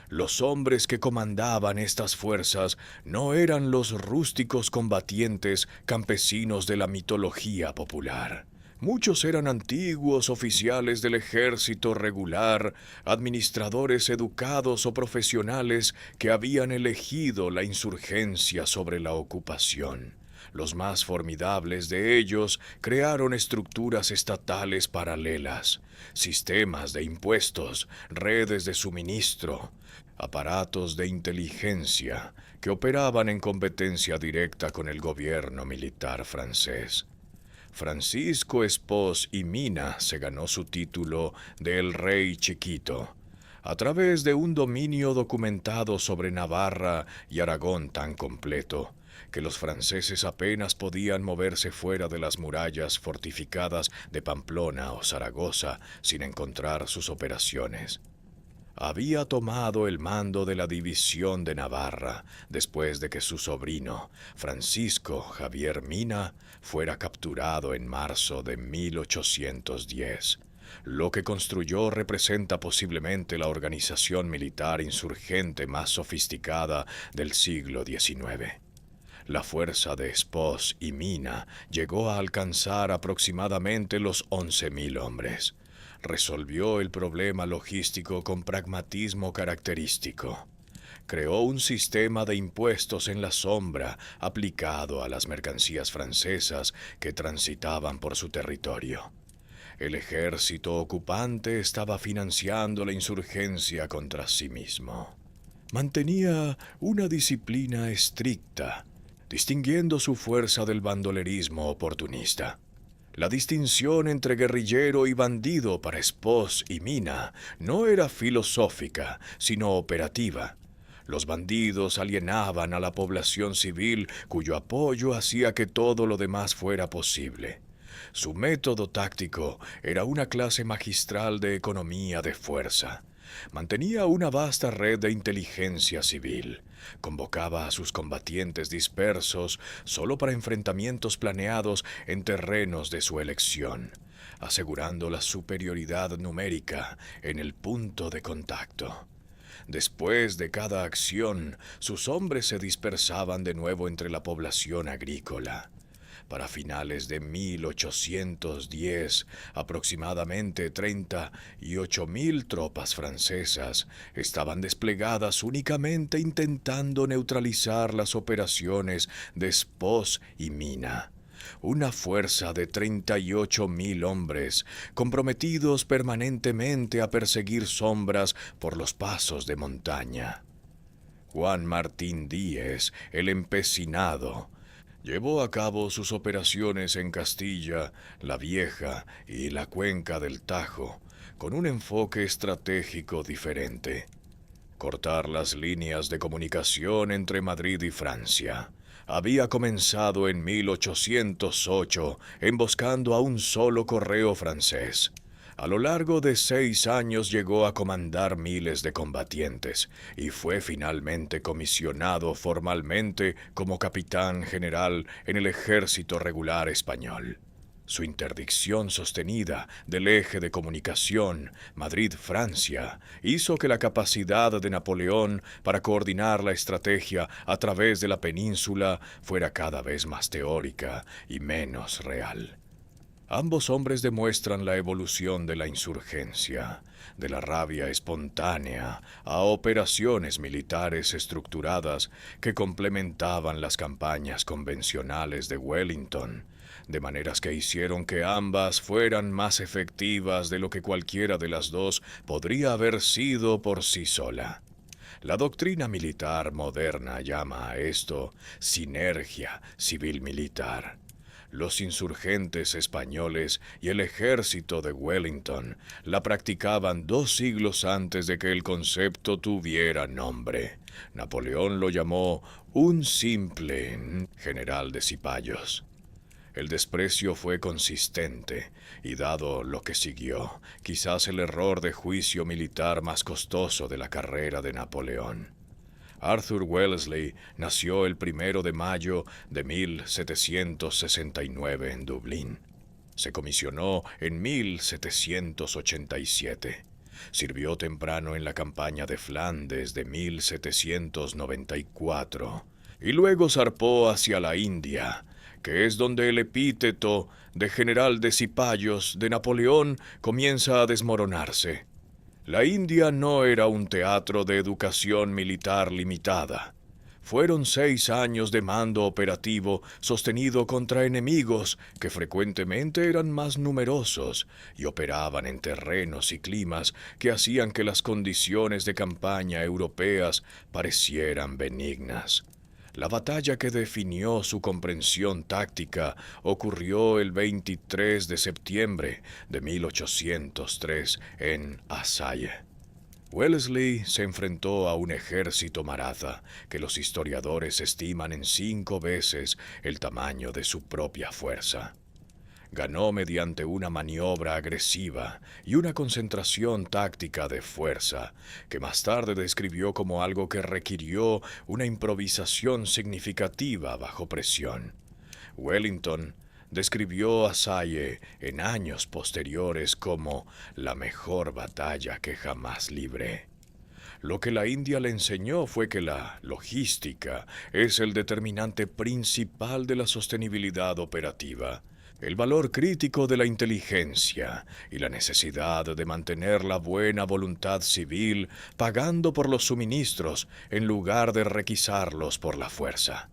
S1: Los hombres que comandaban estas fuerzas no eran los rústicos combatientes campesinos de la mitología popular. Muchos eran antiguos oficiales del ejército regular, administradores educados o profesionales que habían elegido la insurgencia sobre la ocupación. Los más formidables de ellos crearon estructuras estatales paralelas, sistemas de impuestos, redes de suministro, aparatos de inteligencia que operaban en competencia directa con el gobierno militar francés. Francisco Espós y Mina se ganó su título de El Rey Chiquito a través de un dominio documentado sobre Navarra y Aragón tan completo que los franceses apenas podían moverse fuera de las murallas fortificadas de Pamplona o Zaragoza sin encontrar sus operaciones. Había tomado el mando de la división de Navarra después de que su sobrino, Francisco Javier Mina, fuera capturado en marzo de 1810. Lo que construyó representa posiblemente la organización militar insurgente más sofisticada del siglo XIX. La fuerza de Espoz y Mina llegó a alcanzar aproximadamente los 11.000 hombres. Resolvió el problema logístico con pragmatismo característico. Creó un sistema de impuestos en la sombra aplicado a las mercancías francesas que transitaban por su territorio. El ejército ocupante estaba financiando la insurgencia contra sí mismo. Mantenía una disciplina estricta, distinguiendo su fuerza del bandolerismo oportunista. La distinción entre guerrillero y bandido para Espoz y Mina no era filosófica, sino operativa. Los bandidos alienaban a la población civil cuyo apoyo hacía que todo lo demás fuera posible. Su método táctico era una clase magistral de economía de fuerza. Mantenía una vasta red de inteligencia civil. Convocaba a sus combatientes dispersos solo para enfrentamientos planeados en terrenos de su elección, asegurando la superioridad numérica en el punto de contacto. Después de cada acción, sus hombres se dispersaban de nuevo entre la población agrícola. Para finales de 1810, aproximadamente 38.000 tropas francesas estaban desplegadas únicamente intentando neutralizar las operaciones de Espoz y Mina. Una fuerza de 38.000 hombres, comprometidos permanentemente a perseguir sombras por los pasos de montaña. Juan Martín Díez, el empecinado, llevó a cabo sus operaciones en Castilla, la Vieja y la cuenca del Tajo, con un enfoque estratégico diferente: cortar las líneas de comunicación entre Madrid y Francia. Había comenzado en 1808, emboscando a un solo correo francés. A lo largo de 6 años llegó a comandar miles de combatientes y fue finalmente comisionado formalmente como capitán general en el ejército regular español. Su interdicción sostenida del eje de comunicación Madrid-Francia hizo que la capacidad de Napoleón para coordinar la estrategia a través de la península fuera cada vez más teórica y menos real. Ambos hombres demuestran la evolución de la insurgencia, de la rabia espontánea a operaciones militares estructuradas que complementaban las campañas convencionales de Wellington, de maneras que hicieron que ambas fueran más efectivas de lo que cualquiera de las dos podría haber sido por sí sola. La doctrina militar moderna llama a esto sinergia civil-militar. Los insurgentes españoles y el ejército de Wellington la practicaban 2 siglos antes de que el concepto tuviera nombre. Napoleón lo llamó un simple general de cipayos. El desprecio fue consistente, y dado lo que siguió, quizás el error de juicio militar más costoso de la carrera de Napoleón. Arthur Wellesley nació el 1 de mayo de 1769 en Dublín. Se comisionó en 1787. Sirvió temprano en la campaña de Flandes de 1794 y luego zarpó hacia la India, que es donde el epíteto de general de cipayos de Napoleón comienza a desmoronarse. La India no era un teatro de educación militar limitada. Fueron 6 años de mando operativo sostenido contra enemigos que frecuentemente eran más numerosos y operaban en terrenos y climas que hacían que las condiciones de campaña europeas parecieran benignas. La batalla que definió su comprensión táctica ocurrió el 23 de septiembre de 1803 en Assaye. Wellesley se enfrentó a un ejército maratha que los historiadores estiman en 5 veces el tamaño de su propia fuerza. Ganó mediante una maniobra agresiva y una concentración táctica de fuerza, que más tarde describió como algo que requirió una improvisación significativa bajo presión. Wellington describió a Salle en años posteriores como la mejor batalla que jamás libré. Lo que la India le enseñó fue que la logística es el determinante principal de la sostenibilidad operativa, el valor crítico de la inteligencia y la necesidad de mantener la buena voluntad civil pagando por los suministros en lugar de requisarlos por la fuerza.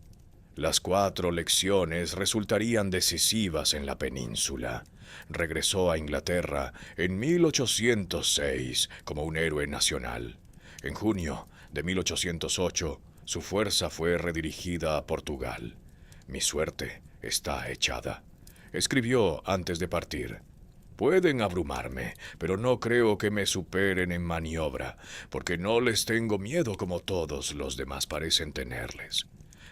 S1: Las 4 lecciones resultarían decisivas en la península. Regresó a Inglaterra en 1806 como un héroe nacional. En junio de 1808, su fuerza fue redirigida a Portugal. Mi suerte está echada. Escribió antes de partir. Pueden abrumarme, pero no creo que me superen en maniobra, porque no les tengo miedo como todos los demás parecen tenerles.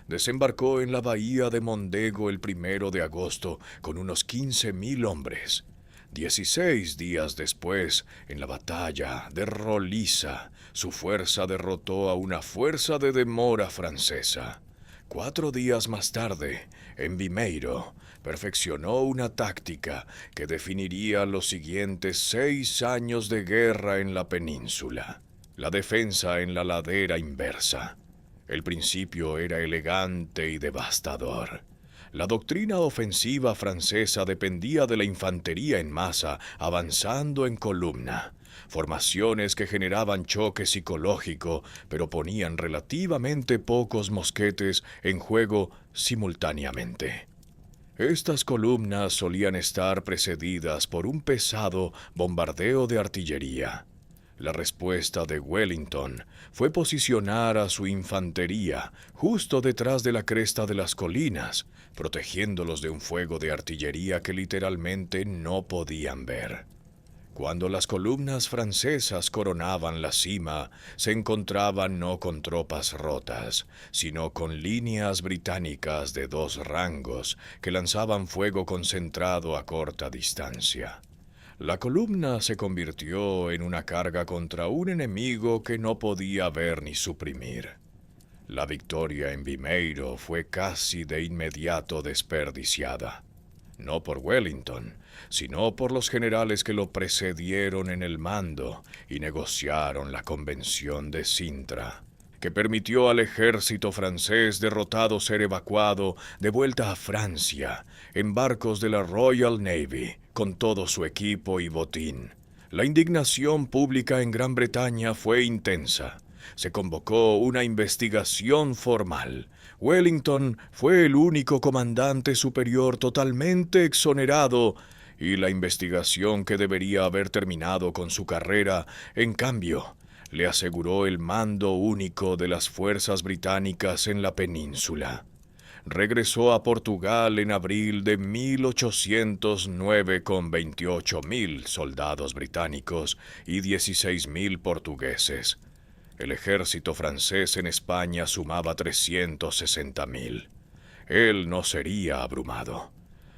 S1: Desembarcó en la bahía de Mondego el 1 de agosto con unos 15,000 hombres. 16 días después, en la batalla de Roliça, su fuerza derrotó a una fuerza de demora francesa. 4 días más tarde, en Vimeiro, perfeccionó una táctica que definiría los siguientes 6 años de guerra en la península. La defensa en la ladera inversa. El principio era elegante y devastador. La doctrina ofensiva francesa dependía de la infantería en masa avanzando en columna, formaciones que generaban choque psicológico, pero ponían relativamente pocos mosquetes en juego simultáneamente. Estas columnas solían estar precedidas por un pesado bombardeo de artillería. La respuesta de Wellington fue posicionar a su infantería justo detrás de la cresta de las colinas, protegiéndolos de un fuego de artillería que literalmente no podían ver. Cuando las columnas francesas coronaban la cima, se encontraban no con tropas rotas, sino con líneas británicas de 2 rangos que lanzaban fuego concentrado a corta distancia. La columna se convirtió en una carga contra un enemigo que no podía ver ni suprimir. La victoria en Vimeiro fue casi de inmediato desperdiciada, no por Wellington, sino por los generales que lo precedieron en el mando y negociaron la Convención de Sintra, que permitió al ejército francés derrotado ser evacuado de vuelta a Francia en barcos de la Royal Navy, con todo su equipo y botín. La indignación pública en Gran Bretaña fue intensa. Se convocó una investigación formal. Wellington fue el único comandante superior totalmente exonerado y la investigación que debería haber terminado con su carrera, en cambio, le aseguró el mando único de las fuerzas británicas en la península. Regresó a Portugal en abril de 1809 con 28,000 soldados británicos y 16,000 portugueses. El ejército francés en España sumaba 360,000. Él no sería abrumado.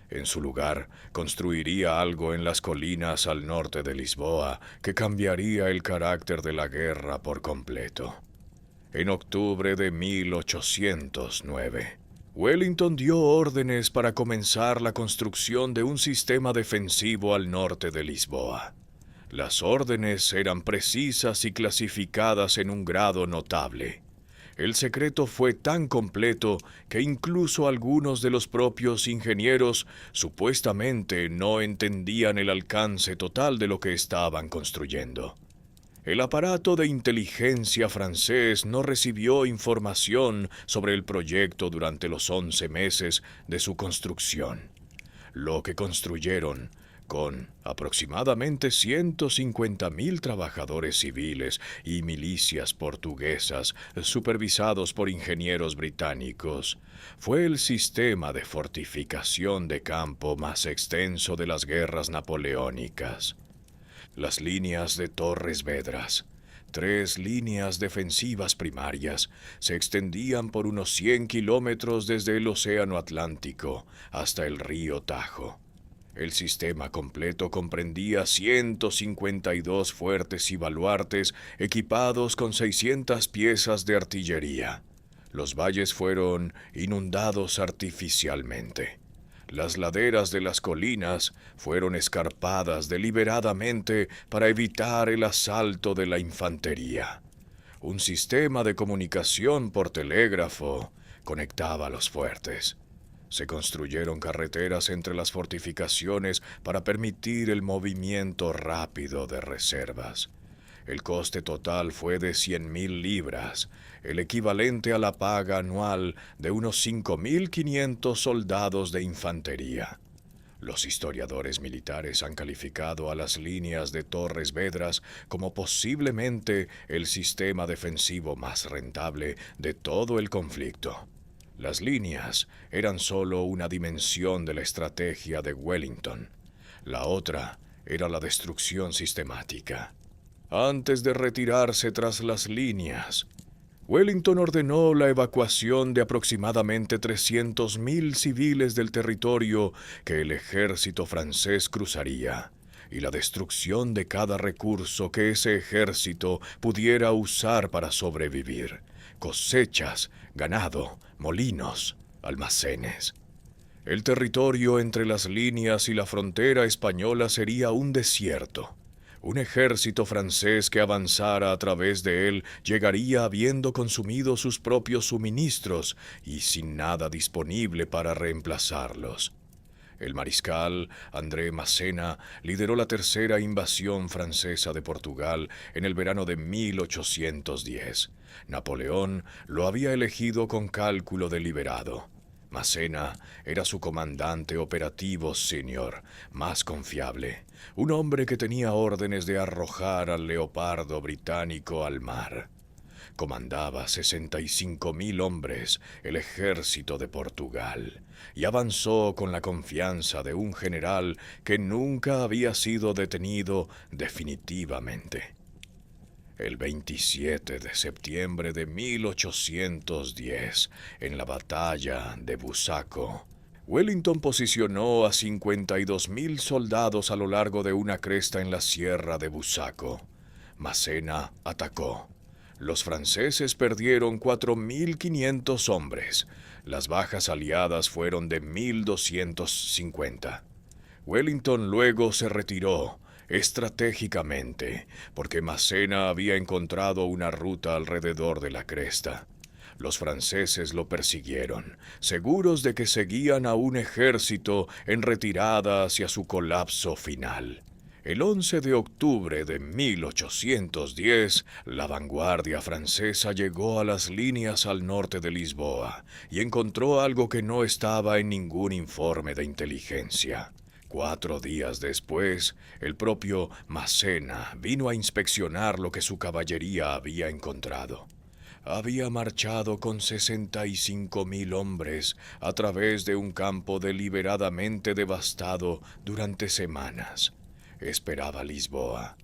S1: En su lugar, construiría algo en las colinas al norte de Lisboa que cambiaría el carácter de la guerra por completo. En octubre de 1809, Wellington dio órdenes para comenzar la construcción de un sistema defensivo al norte de Lisboa. Las órdenes eran precisas y clasificadas en un grado notable. El secreto fue tan completo que incluso algunos de los propios ingenieros supuestamente no entendían el alcance total de lo que estaban construyendo. El aparato de inteligencia francés no recibió información sobre el proyecto durante los 11 meses de su construcción. Lo que construyeron, con aproximadamente 150,000 trabajadores civiles y milicias portuguesas supervisados por ingenieros británicos, fue el sistema de fortificación de campo más extenso de las guerras napoleónicas. Las líneas de Torres Vedras, 3 líneas defensivas primarias, se extendían por unos 100 kilómetros desde el Océano Atlántico hasta el río Tajo. El sistema completo comprendía 152 fuertes y baluartes equipados con 600 piezas de artillería. Los valles fueron inundados artificialmente. Las laderas de las colinas fueron escarpadas deliberadamente para evitar el asalto de la infantería. Un sistema de comunicación por telégrafo conectaba los fuertes. Se construyeron carreteras entre las fortificaciones para permitir el movimiento rápido de reservas. El coste total fue de 100.000 libras, el equivalente a la paga anual de unos 5.500 soldados de infantería. Los historiadores militares han calificado a las líneas de Torres Vedras como posiblemente el sistema defensivo más rentable de todo el conflicto. Las líneas eran solo una dimensión de la estrategia de Wellington. La otra era la destrucción sistemática. Antes de retirarse tras las líneas, Wellington ordenó la evacuación de aproximadamente 300.000 civiles del territorio que el ejército francés cruzaría, y la destrucción de cada recurso que ese ejército pudiera usar para sobrevivir: cosechas, ganado, molinos, almacenes. El territorio entre las líneas y la frontera española sería un desierto. Un ejército francés que avanzara a través de él llegaría habiendo consumido sus propios suministros y sin nada disponible para reemplazarlos. El mariscal André Massena lideró la tercera invasión francesa de Portugal en el verano de 1810. Napoleón lo había elegido con cálculo deliberado. Massena era su comandante operativo senior, más confiable, un hombre que tenía órdenes de arrojar al leopardo británico al mar. Comandaba 65.000 hombres, el ejército de Portugal, y avanzó con la confianza de un general que nunca había sido detenido definitivamente. El 27 de septiembre de 1810, en la batalla de Busaco, Wellington posicionó a 52.000 soldados a lo largo de una cresta en la sierra de Busaco. Massena atacó. Los franceses perdieron 4.500 hombres. Las bajas aliadas fueron de 1.250. Wellington luego se retiró estratégicamente, porque Massena había encontrado una ruta alrededor de la cresta. Los franceses lo persiguieron, seguros de que seguían a un ejército en retirada hacia su colapso final. El 11 de octubre de 1810, la vanguardia francesa llegó a las líneas al norte de Lisboa y encontró algo que no estaba en ningún informe de inteligencia. 4 días después, el propio Massena vino a inspeccionar lo que su caballería había encontrado. Había marchado con 65.000 hombres a través de un campo deliberadamente devastado durante semanas. Esperaba Lisboa.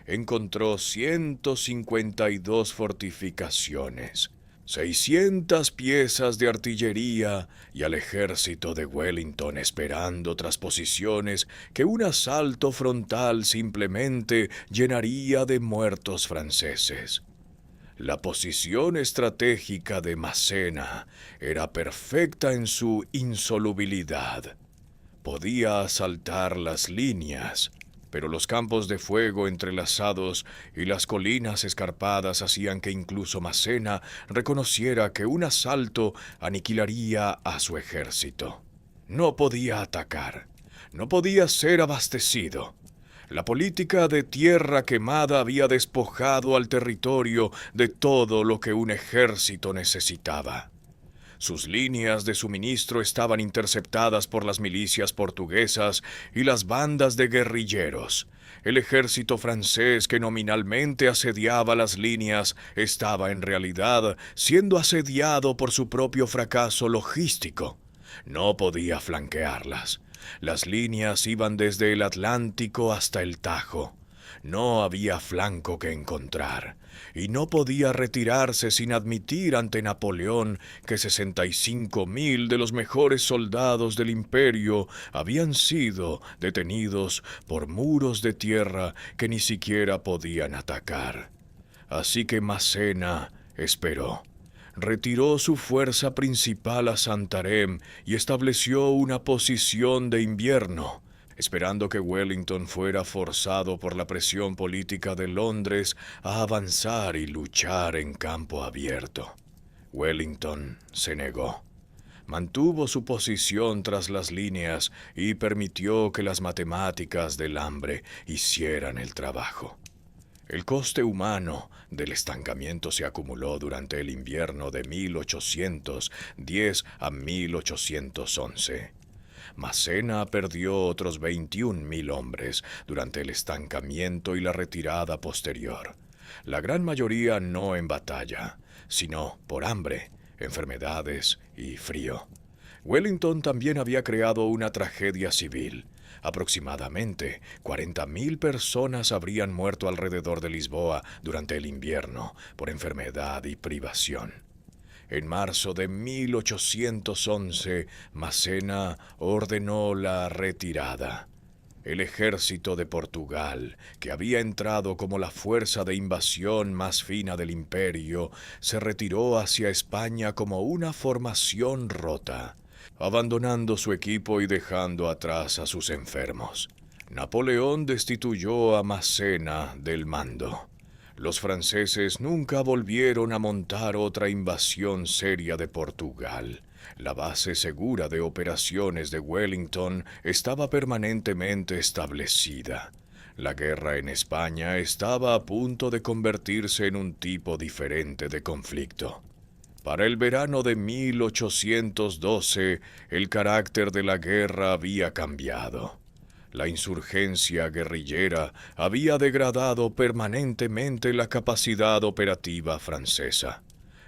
S1: Encontró 152 fortificaciones, 600 piezas de artillería y al ejército de Wellington esperando tras posiciones que un asalto frontal simplemente llenaría de muertos franceses. La posición estratégica de Massena era perfecta en su insolubilidad. Podía asaltar las líneas, pero los campos de fuego entrelazados y las colinas escarpadas hacían que incluso Massena reconociera que un asalto aniquilaría a su ejército. No podía atacar, no podía ser abastecido. La política de tierra quemada había despojado al territorio de todo lo que un ejército necesitaba. Sus líneas de suministro estaban interceptadas por las milicias portuguesas y las bandas de guerrilleros. El ejército francés que nominalmente asediaba las líneas estaba en realidad siendo asediado por su propio fracaso logístico. No podía flanquearlas. Las líneas iban desde el Atlántico hasta el Tajo. No había flanco que encontrar, y no podía retirarse sin admitir ante Napoleón que 65.000 de los mejores soldados del imperio habían sido detenidos por muros de tierra que ni siquiera podían atacar. Así que Massena esperó. retiró su fuerza principal a Santarém y estableció una posición de invierno, esperando que Wellington fuera forzado por la presión política de Londres a avanzar y luchar en campo abierto. Wellington se negó. Mantuvo su posición tras las líneas y permitió que las matemáticas del hambre hicieran el trabajo. El coste humano del estancamiento se acumuló durante el invierno de 1810 a 1811. Massena perdió otros 21.000 hombres durante el estancamiento y la retirada posterior, la gran mayoría no en batalla, sino por hambre, enfermedades y frío. Wellington también había creado una tragedia civil. Aproximadamente 40.000 personas habrían muerto alrededor de Lisboa durante el invierno por enfermedad y privación. En marzo de 1811, Massena ordenó la retirada. El ejército de Portugal, que había entrado como la fuerza de invasión más fina del imperio, se retiró hacia España como una formación rota, abandonando su equipo y dejando atrás a sus enfermos. Napoleón destituyó a Massena del mando. Los franceses nunca volvieron a montar otra invasión seria de Portugal. La base segura de operaciones de Wellington estaba permanentemente establecida. La guerra en España estaba a punto de convertirse en un tipo diferente de conflicto. Para el verano de 1812, el carácter de la guerra había cambiado. La insurgencia guerrillera había degradado permanentemente la capacidad operativa francesa.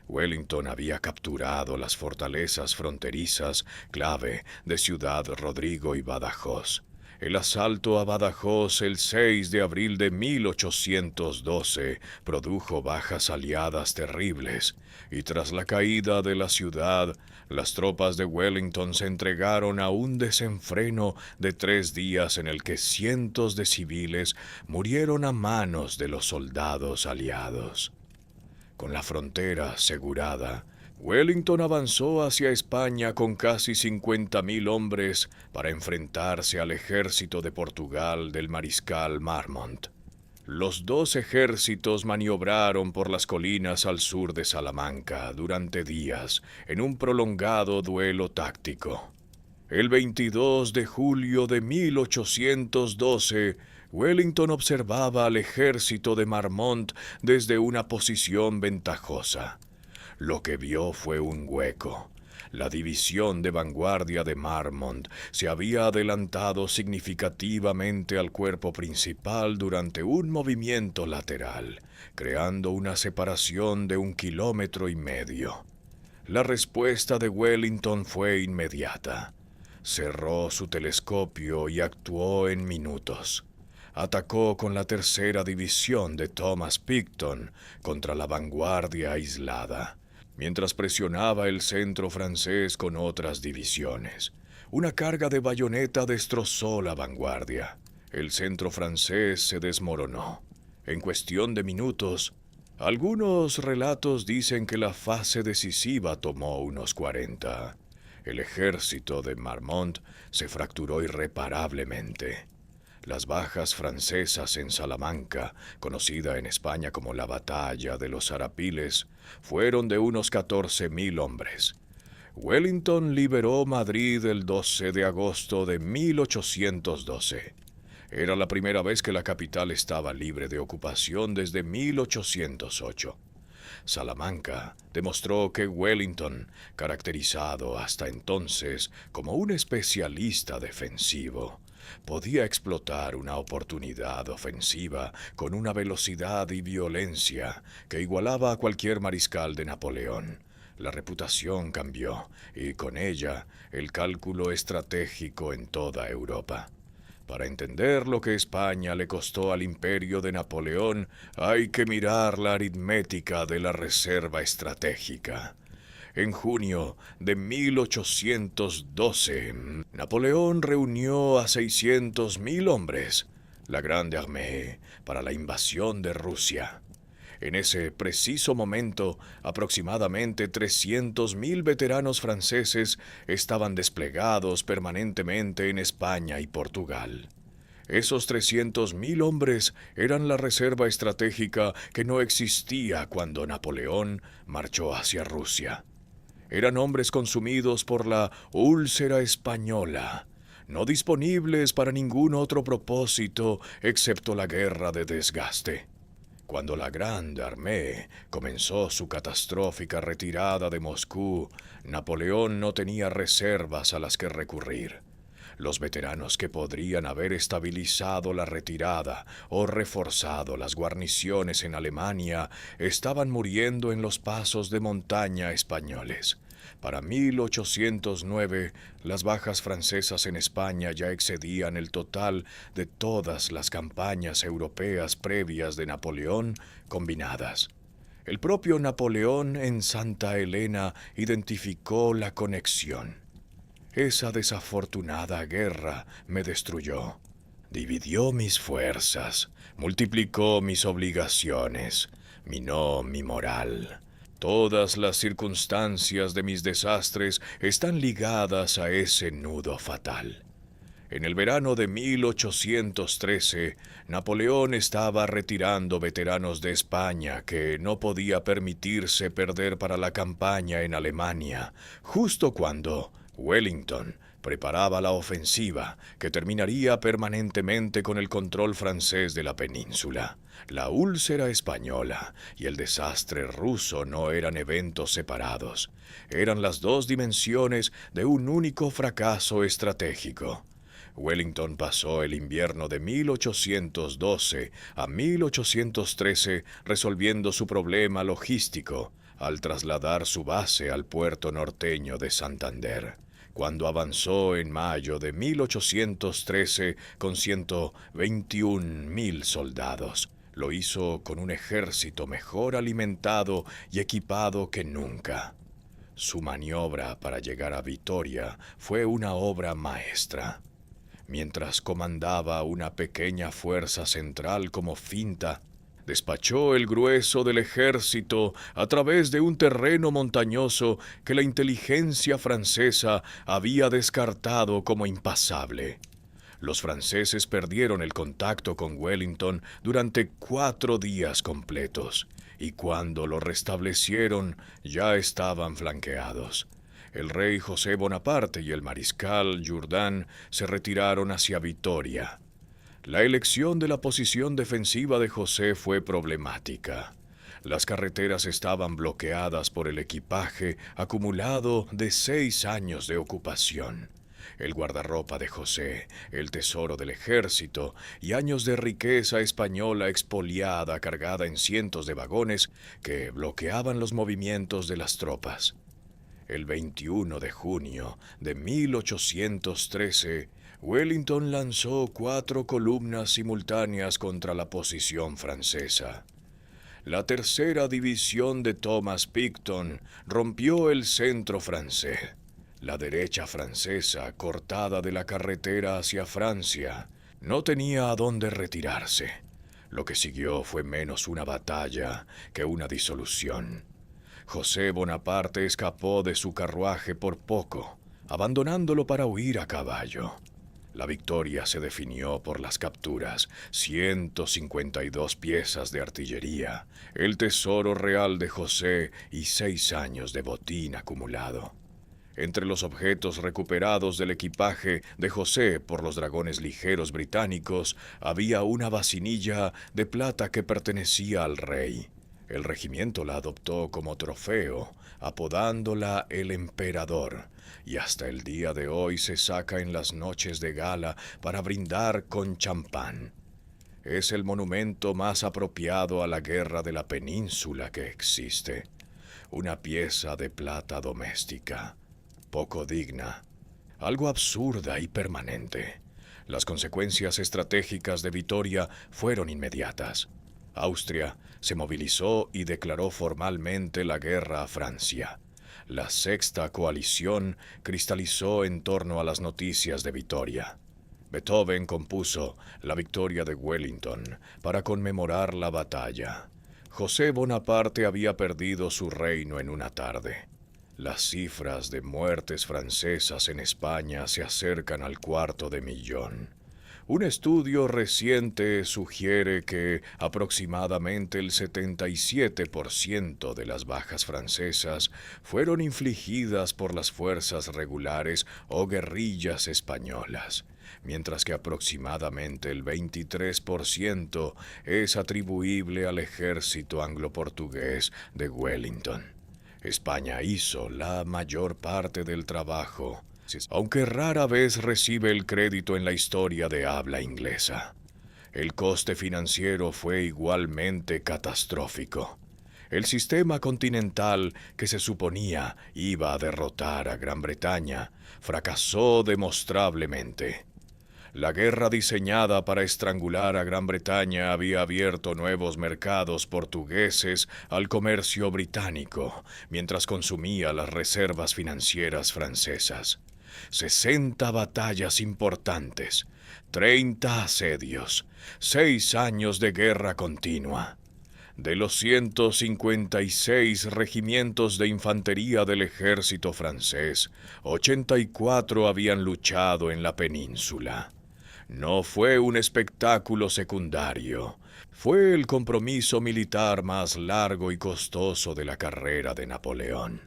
S1: Wellington había capturado las fortalezas fronterizas clave de Ciudad Rodrigo y Badajoz. El asalto a Badajoz el 6 de abril de 1812 produjo bajas aliadas terribles, y tras la caída de la ciudad, las tropas de Wellington se entregaron a un desenfreno de 3 días en el que cientos de civiles murieron a manos de los soldados aliados. Con la frontera asegurada, Wellington avanzó hacia España con casi 50.000 hombres para enfrentarse al ejército de Portugal del mariscal Marmont. Los dos ejércitos maniobraron por las colinas al sur de Salamanca durante días en un prolongado duelo táctico. El 22 de julio de 1812, Wellington observaba al ejército de Marmont desde una posición ventajosa. Lo que vio fue un hueco. La división de vanguardia de Marmont se había adelantado significativamente al cuerpo principal durante un movimiento lateral, creando una separación de 1,5 kilómetros. La respuesta de Wellington fue inmediata. Cerró su telescopio y actuó en minutos. Atacó con la tercera división de Thomas Picton contra la vanguardia aislada, mientras presionaba el centro francés con otras divisiones. Una carga de bayoneta destrozó la vanguardia. El centro francés se desmoronó. En cuestión de minutos, algunos relatos dicen que la fase decisiva tomó unos 40. El ejército de Marmont se fracturó irreparablemente. Las bajas francesas en Salamanca, conocida en España como la Batalla de los Arapiles, fueron de unos 14.000 hombres. Wellington liberó Madrid el 12 de agosto de 1812. Era la primera vez que la capital estaba libre de ocupación desde 1808. Salamanca demostró que Wellington, caracterizado hasta entonces como un especialista defensivo, podía explotar una oportunidad ofensiva con una velocidad y violencia que igualaba a cualquier mariscal de Napoleón. La reputación cambió, y con ella el cálculo estratégico en toda Europa. Para entender lo que España le costó al imperio de Napoleón, hay que mirar la aritmética de la reserva estratégica. En junio de 1812, Napoleón reunió a 600.000 hombres, la Grande Armée, para la invasión de Rusia. En ese preciso momento, aproximadamente 300.000 veteranos franceses estaban desplegados permanentemente en España y Portugal. Esos 300.000 hombres eran la reserva estratégica que no existía cuando Napoleón marchó hacia Rusia. Eran hombres consumidos por la úlcera española, no disponibles para ningún otro propósito excepto la guerra de desgaste. Cuando la Grande Armée comenzó su catastrófica retirada de Moscú, Napoleón no tenía reservas a las que recurrir. Los veteranos que podrían haber estabilizado la retirada o reforzado las guarniciones en Alemania estaban muriendo en los pasos de montaña españoles. Para 1809, las bajas francesas en España ya excedían el total de todas las campañas europeas previas de Napoleón combinadas. El propio Napoleón en Santa Helena identificó la conexión. Esa desafortunada guerra me destruyó. Dividió mis fuerzas, multiplicó mis obligaciones, minó mi moral. Todas las circunstancias de mis desastres están ligadas a ese nudo fatal. En el verano de 1813, Napoleón estaba retirando veteranos de España que no podía permitirse perder para la campaña en Alemania, justo cuando Wellington preparaba la ofensiva que terminaría permanentemente con el control francés de la península. La úlcera española y el desastre ruso no eran eventos separados, eran las dos dimensiones de un único fracaso estratégico. Wellington pasó el invierno de 1812 a 1813 resolviendo su problema logístico al trasladar su base al puerto norteño de Santander. Cuando avanzó en mayo de 1813 con 121.000 soldados, lo hizo con un ejército mejor alimentado y equipado que nunca. Su maniobra para llegar a Vitoria fue una obra maestra. Mientras comandaba una pequeña fuerza central como finta, despachó el grueso del ejército a través de un terreno montañoso que la inteligencia francesa había descartado como impasable. Los franceses perdieron el contacto con Wellington durante 4 días completos, y cuando lo restablecieron ya estaban flanqueados. El rey José Bonaparte y el mariscal Jourdan se retiraron hacia Vitoria. La elección de la posición defensiva de José fue problemática. Las carreteras estaban bloqueadas por el equipaje acumulado de 6 años de ocupación. El guardarropa de José, el tesoro del ejército y años de riqueza española expoliada cargada en cientos de vagones que bloqueaban los movimientos de las tropas. El 21 de junio de 1813, Wellington lanzó 4 columnas simultáneas contra la posición francesa. La tercera división de Thomas Picton rompió el centro francés. La derecha francesa, cortada de la carretera hacia Francia, no tenía a dónde retirarse. Lo que siguió fue menos una batalla que una disolución. José Bonaparte escapó de su carruaje por poco, abandonándolo para huir a caballo. La victoria se definió por las capturas, 152 piezas de artillería, el tesoro real de José y 6 años de botín acumulado. Entre los objetos recuperados del equipaje de José por los dragones ligeros británicos había una vasinilla de plata que pertenecía al rey. El regimiento la adoptó como trofeo, apodándola el Emperador, y hasta el día de hoy se saca en las noches de gala para brindar con champán. Es el monumento más apropiado a la guerra de la península que existe. Una pieza de plata doméstica, poco digna, algo absurda y permanente. Las consecuencias estratégicas de Vitoria fueron inmediatas. Austria se movilizó y declaró formalmente la guerra a Francia. La sexta coalición cristalizó en torno a las noticias de Vitoria. Beethoven compuso La victoria de Wellington para conmemorar la batalla. José Bonaparte había perdido su reino en una tarde. Las cifras de muertes francesas en España se acercan al 250.000. Un estudio reciente sugiere que aproximadamente el 77% de las bajas francesas fueron infligidas por las fuerzas regulares o guerrillas españolas, mientras que aproximadamente el 23% es atribuible al ejército anglo-portugués de Wellington. España hizo la mayor parte del trabajo, aunque rara vez recibe el crédito en la historia de habla inglesa. El coste financiero fue igualmente catastrófico. El sistema continental que se suponía iba a derrotar a Gran Bretaña fracasó demostrablemente. La guerra diseñada para estrangular a Gran Bretaña había abierto nuevos mercados portugueses al comercio británico, mientras consumía las reservas financieras francesas. 60 batallas importantes, 30 asedios, 6 años de guerra continua. De los 156 regimientos de infantería del ejército francés, 84 habían luchado en la península. No fue un espectáculo secundario, fue el compromiso militar más largo y costoso de la carrera de Napoleón.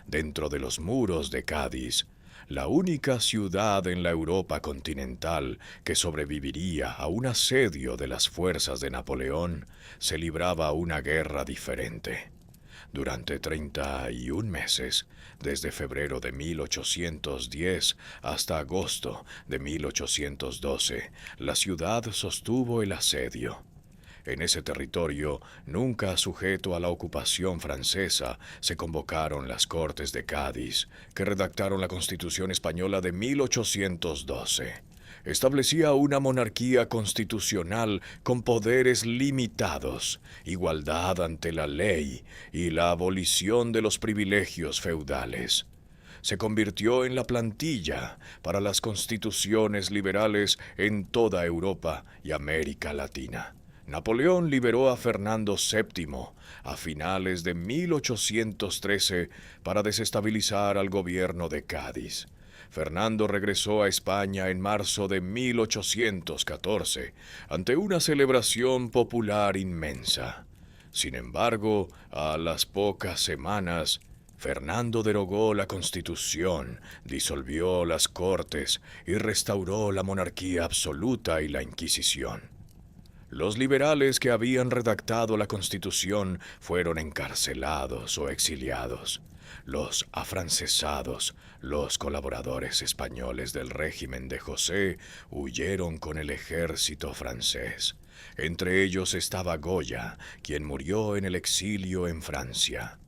S1: Dentro de los muros de Cádiz, la única ciudad en la Europa continental que sobreviviría a un asedio de las fuerzas de Napoleón, se libraba una guerra diferente. Durante 31 meses, desde febrero de 1810 hasta agosto de 1812, la ciudad sostuvo el asedio. En ese territorio, nunca sujeto a la ocupación francesa, se convocaron las Cortes de Cádiz, que redactaron la Constitución Española de 1812. Establecía una monarquía constitucional con poderes limitados, igualdad ante la ley y la abolición de los privilegios feudales. Se convirtió en la plantilla para las constituciones liberales en toda Europa y América Latina. Napoleón liberó a Fernando VII a finales de 1813 para desestabilizar al gobierno de Cádiz. Fernando regresó a España en marzo de 1814 ante una celebración popular inmensa. Sin embargo, a las pocas semanas, Fernando derogó la Constitución, disolvió las Cortes y restauró la monarquía absoluta y la Inquisición. Los liberales que habían redactado la Constitución fueron encarcelados o exiliados. Los afrancesados, los colaboradores españoles del régimen de José, huyeron con el ejército francés. Entre ellos estaba Goya, quien murió en el exilio en Francia.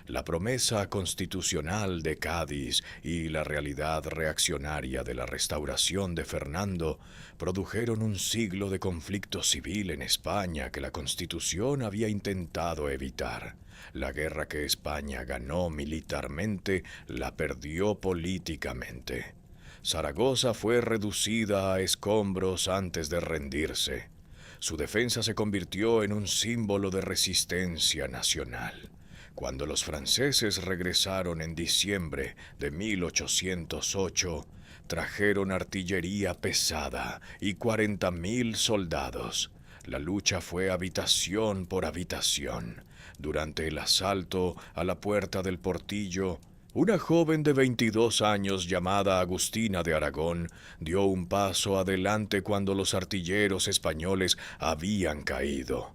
S1: La promesa constitucional de Cádiz y la realidad reaccionaria de la restauración de Fernando produjeron un siglo de conflicto civil en España que la Constitución había intentado evitar. La guerra que España ganó militarmente la perdió políticamente. Zaragoza fue reducida a escombros antes de rendirse. Su defensa se convirtió en un símbolo de resistencia nacional. Cuando los franceses regresaron en diciembre de 1808, trajeron artillería pesada y 40.000 soldados. La lucha fue habitación por habitación. Durante el asalto a la puerta del Portillo, una joven de 22 años llamada Agustina de Aragón dio un paso adelante cuando los artilleros españoles habían caído.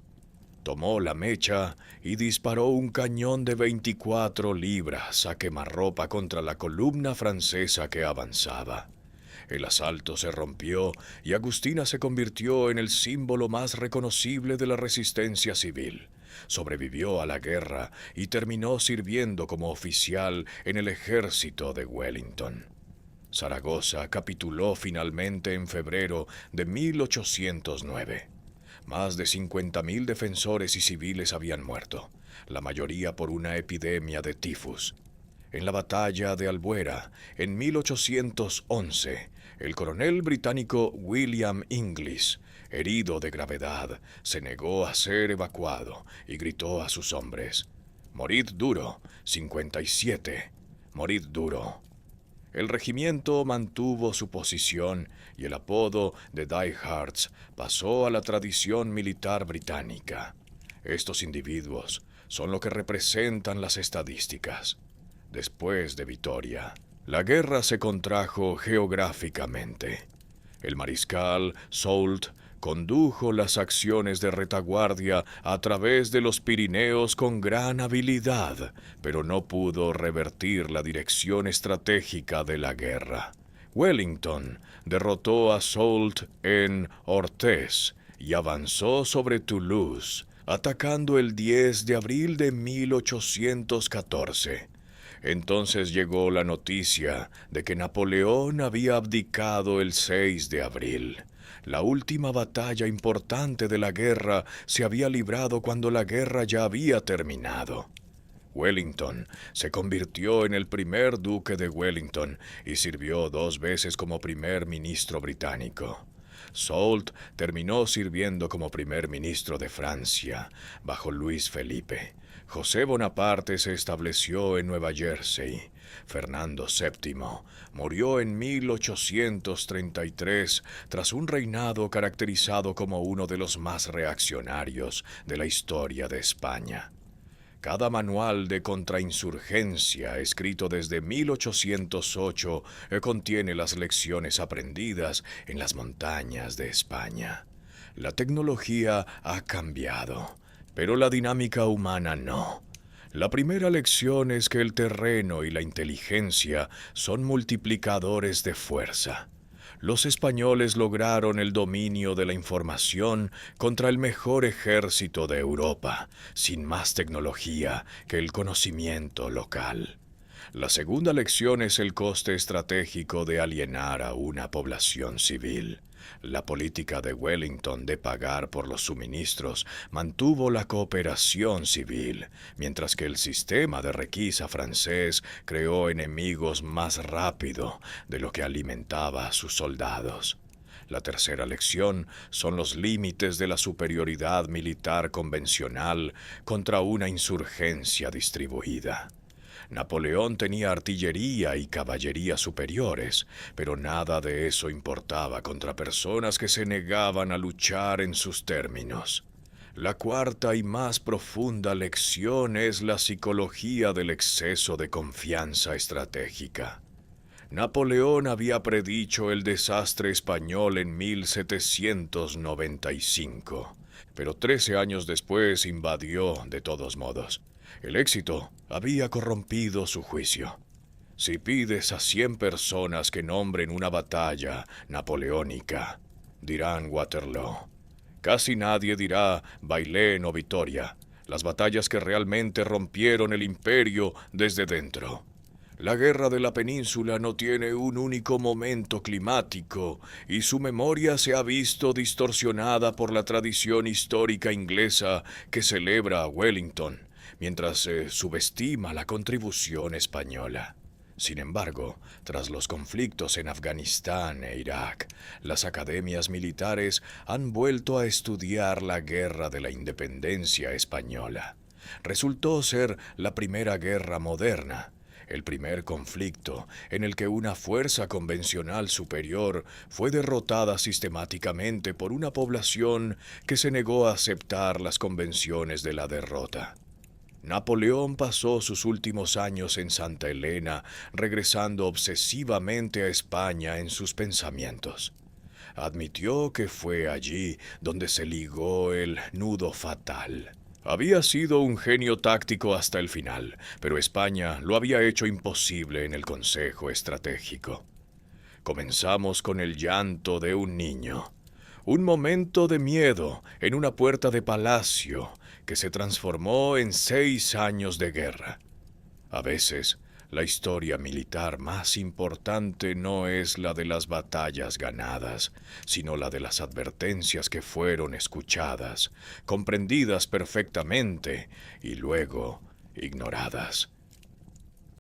S1: Tomó la mecha y disparó un cañón de 24 libras a quemarropa contra la columna francesa que avanzaba. El asalto se rompió y Agustina se convirtió en el símbolo más reconocible de la resistencia civil. Sobrevivió a la guerra y terminó sirviendo como oficial en el ejército de Wellington. Zaragoza capituló finalmente en febrero de 1809. Más de 50.000 defensores y civiles habían muerto, la mayoría por una epidemia de tifus. En la batalla de Albuera, en 1811, el coronel británico William Inglis, herido de gravedad, se negó a ser evacuado y gritó a sus hombres: «Morid duro, 57, morid duro». El regimiento mantuvo su posición y el apodo de Die Hards pasó a la tradición militar británica. Estos individuos son lo que representan las estadísticas. Después de Vitoria, la guerra se contrajo geográficamente. El mariscal Soult condujo las acciones de retaguardia a través de los Pirineos con gran habilidad, pero no pudo revertir la dirección estratégica de la guerra. Wellington derrotó a Soult en Orthez y avanzó sobre Toulouse, atacando el 10 de abril de 1814. Entonces llegó la noticia de que Napoleón había abdicado el 6 de abril. La última batalla importante de la guerra se había librado cuando la guerra ya había terminado. Wellington se convirtió en el primer duque de Wellington y sirvió 2 veces como primer ministro británico. Soult terminó sirviendo como primer ministro de Francia, bajo Luis Felipe. José Bonaparte se estableció en Nueva Jersey. Fernando VII murió en 1833 tras un reinado caracterizado como uno de los más reaccionarios de la historia de España. Cada manual de contrainsurgencia escrito desde 1808 contiene las lecciones aprendidas en las montañas de España. La tecnología ha cambiado, pero la dinámica humana no. La primera lección es que el terreno y la inteligencia son multiplicadores de fuerza. Los españoles lograron el dominio de la información contra el mejor ejército de Europa, sin más tecnología que el conocimiento local. La segunda lección es el coste estratégico de alienar a una población civil. La política de Wellington de pagar por los suministros mantuvo la cooperación civil, mientras que el sistema de requisa francés creó enemigos más rápido de lo que alimentaba a sus soldados. La tercera lección son los límites de la superioridad militar convencional contra una insurgencia distribuida. Napoleón tenía artillería y caballería superiores, pero nada de eso importaba contra personas que se negaban a luchar en sus términos. La cuarta y más profunda lección es la psicología del exceso de confianza estratégica. Napoleón había predicho el desastre español en 1795, pero 13 años después invadió de todos modos. El éxito había corrompido su juicio. Si pides a 100 personas que nombren una batalla napoleónica, dirán Waterloo. Casi nadie dirá Bailén o Vitoria, las batallas que realmente rompieron el imperio desde dentro. La guerra de la península no tiene un único momento climático y su memoria se ha visto distorsionada por la tradición histórica inglesa que celebra a Wellington, mientras se subestima la contribución española. Sin embargo, tras los conflictos en Afganistán e Irak, las academias militares han vuelto a estudiar la guerra de la independencia española. Resultó ser la primera guerra moderna, el primer conflicto en el que una fuerza convencional superior fue derrotada sistemáticamente por una población que se negó a aceptar las convenciones de la derrota. Napoleón pasó sus últimos años en Santa Elena, regresando obsesivamente a España en sus pensamientos. Admitió que fue allí donde se ligó el nudo fatal. Había sido un genio táctico hasta el final, pero España lo había hecho imposible en el Consejo Estratégico. Comenzamos con el llanto de un niño. Un momento de miedo en una puerta de palacio que se transformó en 6 años de guerra. A veces, la historia militar más importante no es la de las batallas ganadas, sino la de las advertencias que fueron escuchadas, comprendidas perfectamente y luego ignoradas.